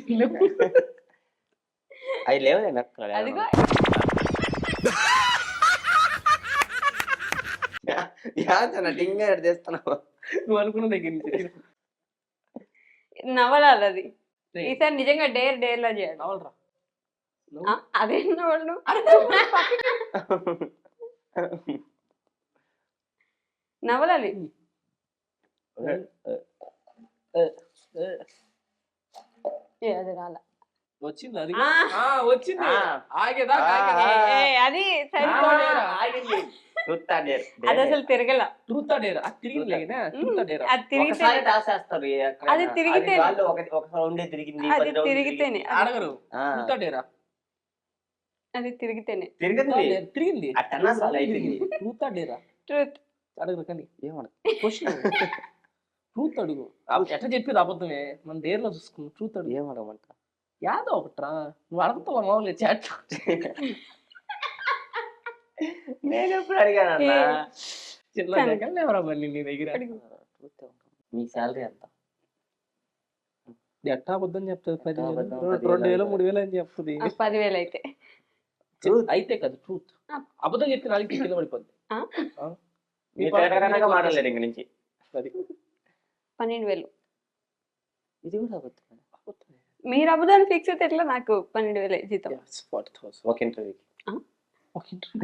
అవి లేవు మిరపకాయలు. అదిగో డింగ్ చేస్తున్నావు నువ్వు అనుకున్న దగ్గర నుంచి నవలాలి అది. ఈసారి నిజంగా డేర్ లా చేయాలి. నవలరా అదే నవలు. నవలాలి. అది రాల. వచ్చింది అది ఆ. వచ్చింది ఆగేదా అది సరిపోలేరా. అది అసలు తిరగల. ట్రూత్ డేరా అది తిరిగింది ట్రూత్ డేరా అది తిరిగితే ఒకసారి దాసేస్తారు అది తిరిగితే వాళ్ళు ఒక రౌండే తిరిగింది అది 10 రౌండ్లు తిరిగితేనే అడగరు ట్రూత్ డేరా అది తిరిగితేనే తిరిగింది అట్టన్నా సార్ అయిపోయింది. ట్రూత్ డేరా ట్రూత్. అడగరు కానీ ఏమన్నా క్వశ్చన్ ట్రూత్ అడుగు ఎట్లా చెప్పేది అబద్ధమే మన డేర్లో చూసుకున్నాం ట్రూత్ అడుగు ఏమడమంట యాదో ఒకట్రా నువ్వు అడుగుతావా మామూలుగా చాట్ నేను ఎప్పుడు అడిగానన్నా చిన్న జగన్ ఎవరా మరి నీ దగ్గర మీ శాలరీ ఎంత? ఎట్టా అబద్ధం చెప్తుంది 10,000 అబద్ధం, 2,000 3,000 అని చెప్తుంది 10,000 అయితే అయితే కదా ట్రూత్ అబద్ధం చెప్తే నాలుగు కింద పడిపోద్ది మీరు కరెక్ట్గా మాట్లాడలేరు ఇంక నుంచి. అది 12,000. ఇది కూడా అబద్ధం. మీరు అబద్ధాన్ని ఫిక్స్ అయితే ఎట్లా? నాకు 12,000 జీతం. 40,000 ఒక ఇంటర్వ్యూకి ఒక ఇంటర్వ్యూ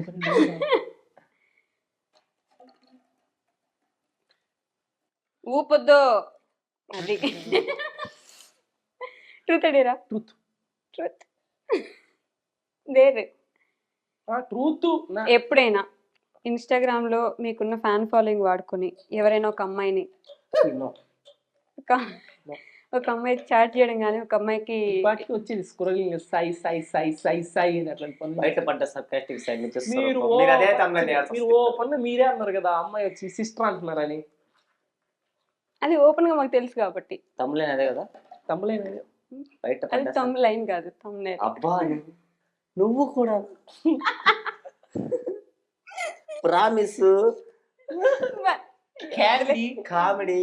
ఊపొద్దు అది. ట్రూత్ అడిరా. Truth truth dare. ట్రూత్ ఎప్పుడైనా ఇన్స్టాగ్రామ్ లో మీకున్న ఫ్యాన్ ఫాలోయింగ్ వాడుకొని ఎవరైనా ఒక అమ్మాయిని ఒక అమ్మాయి చాట్ చేయడం కానీ ఒక అమ్మాయికి వాటికి వచ్చింది స్క్రోలింగ్ సాయి సాయి సాయి సాయి సాయి అని అట్లాంటి పనులు బయట పడ్డ సర్కాస్టిక్ సైడ్ నుంచి మీరు అదే తమిళ మీరు ఓ పన్ను మీరే అన్నారు కదా అమ్మాయి వచ్చి సిస్టర్ అంటున్నారని. అది ఓపెన్ గా మాకు తెలుసు కాబట్టి. తమిళ అదే కదా తమ్ములే బయట అది పడ్డ తమ్ లైన్ కాదు తమ్నే. అబ్బా నువ్వు కూడా ప్రామిస్ కామెడీ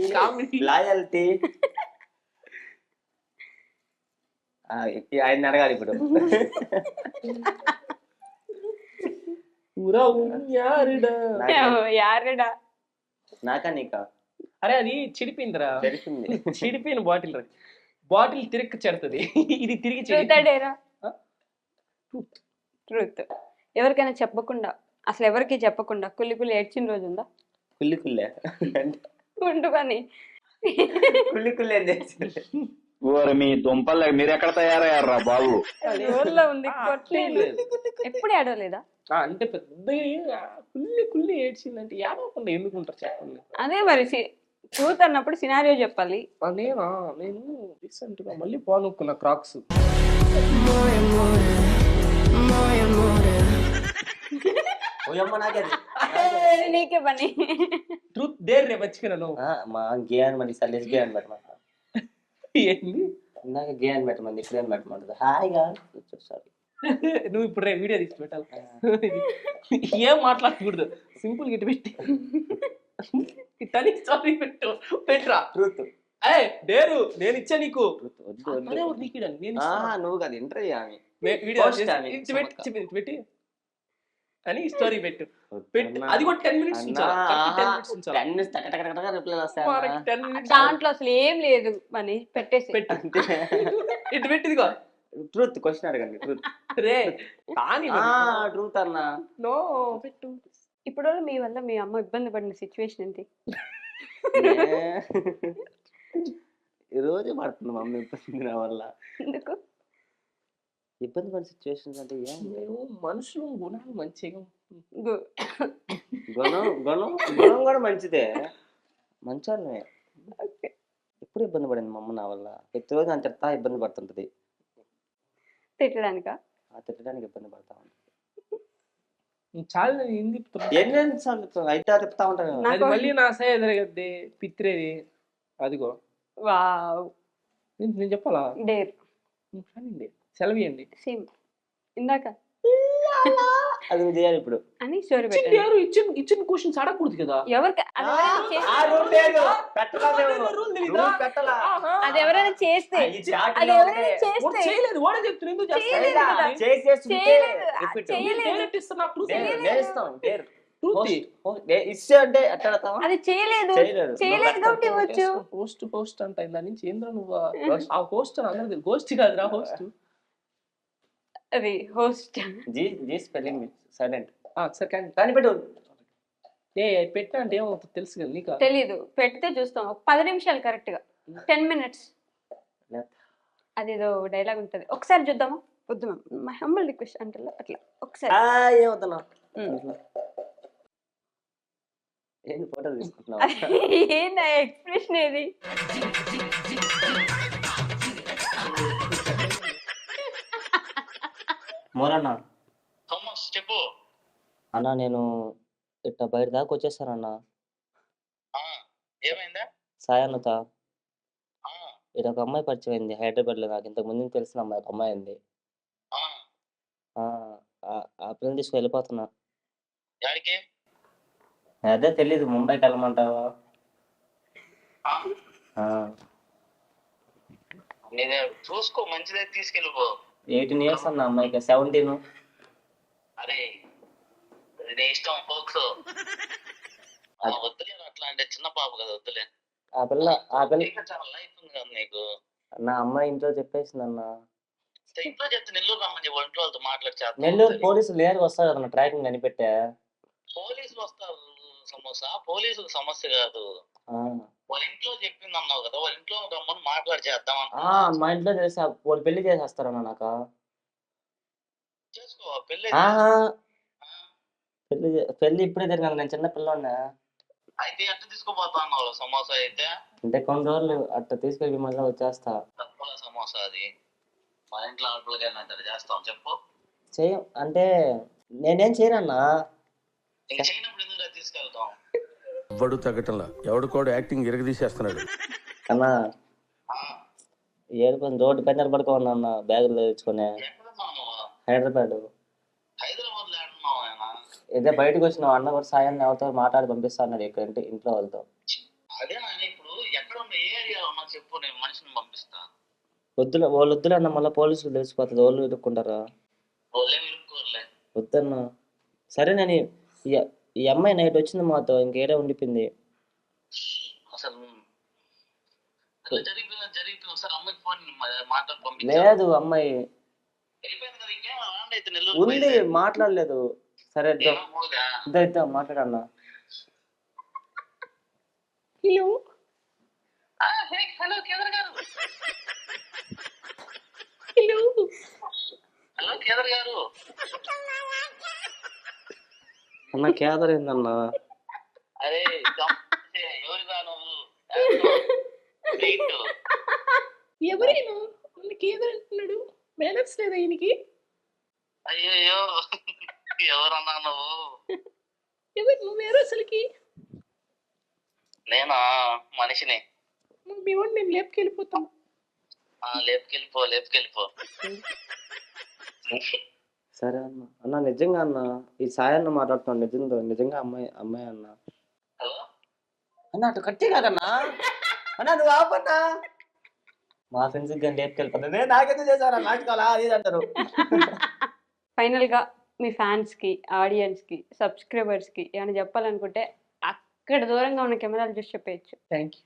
లాయల్టీ ఆయన అడగాలి ఇప్పుడు. యారడా నాకా నీకా? అరే అది చెడిపోయిందిరా తెలిసింది. చెడిపోయిన బాటిల్ బాటిల్ తిరిగి చెడుతుంది ఇది తిరిగి ట్రూత్. ఎవరికైనా చెప్పకుండా అసలు ఎవరికి చెప్పకుండా కుల్లి కుల్లి ఏడ్చిన రోజు ఉందా? కుల్లి కుల్లే ఉండు పని కుల్లి కుల్లే మీ దుంపలు మీరు ఎక్కడ తయారయ్యారా బాబు? ఊర్లో ఉంది కొట్టలేదు. ఎప్పుడు ఏడవలేదా? అంటే పెద్ద కుల్లి కుల్లి ఏడ్చిందంటే ఏడవకుండా ఎందుకుంటారు చెప్పండి. అదే మరి ట్రూత్ అన్నప్పుడు సినారియో చెప్పాలి. నేను రీసెంట్ గా మళ్ళీ పోనుకున్నా క్రాక్స్. నీకే పని. ట్రూత్ దేర్ రే మర్చిపోయినాను. మా గే అని మరి సల్లేసి గే అని పెట్టమంట. ఏంది ఇందాక గే అని పెట్టమంది ఇప్పుడు ఏం పెట్టమంటుంది. హాయిగా సారీ నువ్వు ఇప్పుడు వీడియో తీసి పెట్టాలి. ఏం మాట్లాడకూడదు సింపుల్ గిట్ పెట్టి సారీ పెట్టు పెట్రా. ట్రూత్ డేరు నేను ఇచ్చా నీకు. నువ్వు కదా ఇంటర్వ్యూ ఆమె వీడియో పెట్టి అని స్టోరీ పెట్టు. అది కూడా 10 minutes దాంట్లో అసలు ఏం లేదు అని పెట్టేసి ఇటు పెట్టిదిగో ట్రూత్ క్వశ్చన్ అడగండి. ట్రూత్ రే కానీ ట్రూత్ అన్నా నో పెట్టు. ఇప్పుడు మీ వల్ల మీ అమ్మ ఇబ్బంది పడిన సిచ్యువేషన్ ఏంటి? ఈ రోజు పడుతుంది మా అమ్మ ఇబ్బంది నా వల్ల. ఎందుకు ఇబ్బంది పడిన సిచ్యువేషన్స్ అంటే ఏం మనుషులు గుణాలు మంచిగా గుణం గుణం గుణం కూడా మంచిదే మంచోళ్ళమే. ఎప్పుడు ఇబ్బంది పడింది మా అమ్మ నా వల్ల? ప్రతిరోజు అని చెప్తా ఇబ్బంది పడుతుంటది. తిట్టడానికా? తిట్టడానికి ఇబ్బంది పడతా ఉంటుంది. చాలా ఎన్ని అయితే చెప్తా ఉంటాను. అది మళ్ళీ నా సై ఎదురగద్ది పిత్రేది అదిగో. వావ్ నేను చెప్పాలా? డేర్ సెలవియండి. సేమ్ ఇందాక అది నువ్వు చేయాలి ఇప్పుడు అని స్టోరీ పెట్టారు. ఇచ్చిన క్వశ్చన్స్ అడగకూడదు కదా. ఎవరికి అది ఎవరైనా చేస్తే చేయలేదు వాడే చెప్తున్నా అది చేయలేదు చేయలేదు కాబట్టి ఇవ్వచ్చు. హోస్ట్ హోస్ట్ అంట దాని నుంచి ఏంద్ర నువ్వు ఆ హోస్ట్ అందరూ గోస్ట్ కాదురా హోస్ట్. అది హోస్ట్ జీ స్పెల్లింగ్ సైలెంట్ సరే కానీ పెట్టు పెట్టా అంటే ఏమవుతుంది తెలుసు కదా నీకు. తెలీదు, పెడితే చూస్తాం. ఒక 10 నిమిషాలు కరెక్ట్ గా, 10 minutes. అదేదో డైలాగ్ ఉంటది, ఒకసారి చూద్దామా? వద్దు మ్యామ్, మై హంబుల్ రిక్వెస్ట్ అంటే అట్లా ఒకసారి. ఏమవుతున్నా ఏంది ఫోటోలు తీసుకుంటున్నావు? ఏందా ఎక్స్ప్రెషన్ ఏది? మోరన్నా చెప్పు. అన్నా నేను ఇట్లా బయట దాకా వచ్చేసానన్నా. ఏమైందా? సాయన్నత ఇక్కడ ఒక అమ్మాయి పరిచయం అయింది హైదరాబాద్ లో, నాకు ఇంతకు ముందు తెలిసిన అమ్మాయి, ఒక అమ్మాయి ఉంది. ఆ పిల్లలు తీసుకు వెళ్ళిపోతున్నా. అదే తెలీదు, ముంబైకి వెళ్ళమంటావా? చూసుకో, మంచిదే, తీసుకెళ్ళిపో. 18 years అన్న అమ్మాయికి, 17. అరే నీ ఇష్టం, ఫోక్స్. వద్దులే అట్లా, అంటే చిన్న పాప కదా, వద్దులే. ఆ పిల్ల చాలా లైఫ్ ఉంది కదా నీకు. నా అమ్మాయి ఇంట్లో చెప్పేసింది అన్న. ఇంట్లో చెప్తే నెల్లూరు రమ్మని ఒంట్లో వాళ్ళతో మాట్లాడి నెల్లూరు పోలీసులు లేరు, వస్తారు కదా ట్రాకింగ్ కనిపెట్టా. పోలీసులు వస్తారు సమోసా, పోలీసులు సమస్య కాదు. వాళ్ళ ఇంట్లో చెప్పింది అన్నావు కదా, వాళ్ళ ఇంట్లో రమ్మని మాట్లాడి చేద్దాం. మా ఇంట్లో చేసా, వాళ్ళు పెళ్లి చేసేస్తారన్న నాకు. చేసుకో పెళ్ళి. పెళ్లి ఇప్పుడే జరిగింది, నేను చిన్న పిల్లోన్నా. అయితే ఎట్లా తీసుకోపోతా అన్నావు సమోసా? అయితే అంటే కొన్ని రోజులు అట్లా తీసుకెళ్ళి మళ్ళీ వచ్చేస్తా. తక్కువ సమోసా అది, మా ఇంట్లో ఆడపిల్లకి అంటారు చేస్తాం. చెప్పు. చెయ్యం అంటే నేనేం చేయనన్నా. ఇంక చేయనప్పుడు ఎందుకు తీసుకెళ్తాం? ఎవడు తగ్గటంలా, ఎవడు కూడా యాక్టింగ్ ఇరగదీసేస్తున్నాడు. అన్నా ఏడుకొని రోడ్డు పైన నిలబడుకోన్నా అన్న, బ్యాగులు తెచ్చుకొని. హైదరాబాద్. హైదరాబాద్ లో ఏడున్నావు ఆయన? ఇదే బయటకు వచ్చిన అన్న కూడా సాయాన్ని ఎవరితో మాట్లాడి పంపిస్తా అన్నాడు ఇక్కడ ఇంట్లో వాళ్ళతో. అదే నాన్న, ఇప్పుడు ఎక్కడ ఉన్న ఏ ఏరియా ఉన్నా చెప్పు, నేను మనిషిని పంపిస్తా. వాళ్ళు వద్దులే అన్న, మళ్ళీ పోలీసులు తెలిసిపోతుంది, వాళ్ళు ఇరుక్కుంటారా. వాళ్ళేమి ఇరుక్కోరులే. వద్దన్నా. సరే నేను ఈ అమ్మాయి నైట్ వచ్చింది మాతో, ఇంకేడే ఉండిపోయింది. అసలు జరిగిపోయింది ఒకసారి అమ్మాయికి ఫోన్ మాట్లాడి పంపించా. లేదు అమ్మాయి వెళ్ళిపోయింది కదా, ఇంకేం రాండి అయితే నెల్లూరు ఉంది, మాట్లాడలేదు. సరే ఇద్దాం మాట్లాడన్నా. హలో కేదర్ గారు. హలో కేదర్ గారు. అన్న కేదర్ ఏందన్నా? అరే ఎవరిదా నువ్వు? ఎవరైనా కేదర్ అంటున్నాడు, మేనర్స్ లేదా ఈయనకి? అయ్యో ఎవరన్నా నువ్వు? ఎవరు నువ్వేరో అసలుకి? నేనా మనిషిని. మేము నేను లేపుకెళ్ళిపోతాం. లేపుకెళ్ళిపో. సరే అన్న నిజంగా అన్న, ఈ సాయన్న మాట్లాడుతున్నాను నిజంగా అమ్మాయి అన్న. హలో అన్న అటు కట్టి కాదన్నా, అన్న నువ్వు ఆపన్నా. మా ఫ్రెండ్స్ కానీ లేపుకెళ్ళిపోతుంది, నాకెందుకు చేశారా నాటకాలా అది అంటారు. ఫైనల్ గా మీ ఫ్యాన్స్ కి, ఆడియన్స్ కి, సబ్స్క్రైబర్స్ కి ఏమైనా చెప్పాలనుకుంటే అక్కడ దూరంగా ఉన్న కెమెరాలు చూసి చెప్పేయచ్చు. Thank you.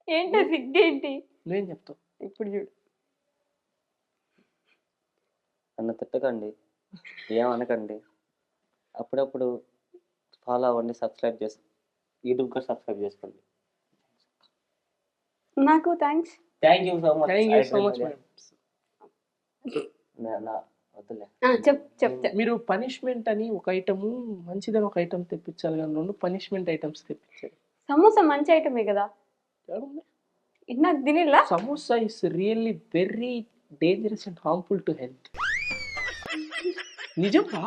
ఏంటో సిగ్గేంటి? నువ్వేం చెప్తావు ఇప్పుడు చూడు. నన్ను తిట్టకండి, ఏమనకండి, అప్పుడప్పుడు ఫాలో అవ్వండి, సబ్స్క్రైబ్ చేసి యూట్యూబ్ కూడా సబ్స్క్రైబ్ చేసుకోండి. నాకు thanks. Thank you so much. వద్దులే. చెప్ మీరు పనిష్మెంట్ అని ఒక ఐటమ్, మంచిదని ఒక ఐటమ్ తెప్పించాలి కానీ 2 పనిష్మెంట్ ఐటమ్స్ తెప్పించారు. సమోసా మంచి ఐటమే కదా, నాకు తినిలా. Samosa is really very dangerous and harmful to health. నిజంగా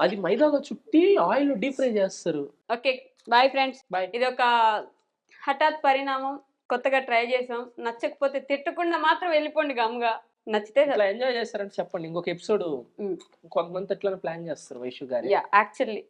అది మైదాగా చుట్టి ఆయిల్ డీప్ ఫ్రై చేస్తారు. Okay bye friends. బాయ్. ఇది ఒక హఠాత్ పరిణామం, కొత్తగా ట్రై చేసాం. నచ్చకపోతే తిట్టకుండా మాత్రం వెళ్ళిపోండి గమ్గా. నచ్చితే ఇట్లా ఎంజాయ్ చేస్తారంటే చెప్పండి, ఇంకొక ఎపిసోడ్ కొంతమంది ఎట్లా ప్లాన్ చేస్తారు వైషు గారు. యాక్చువల్లీ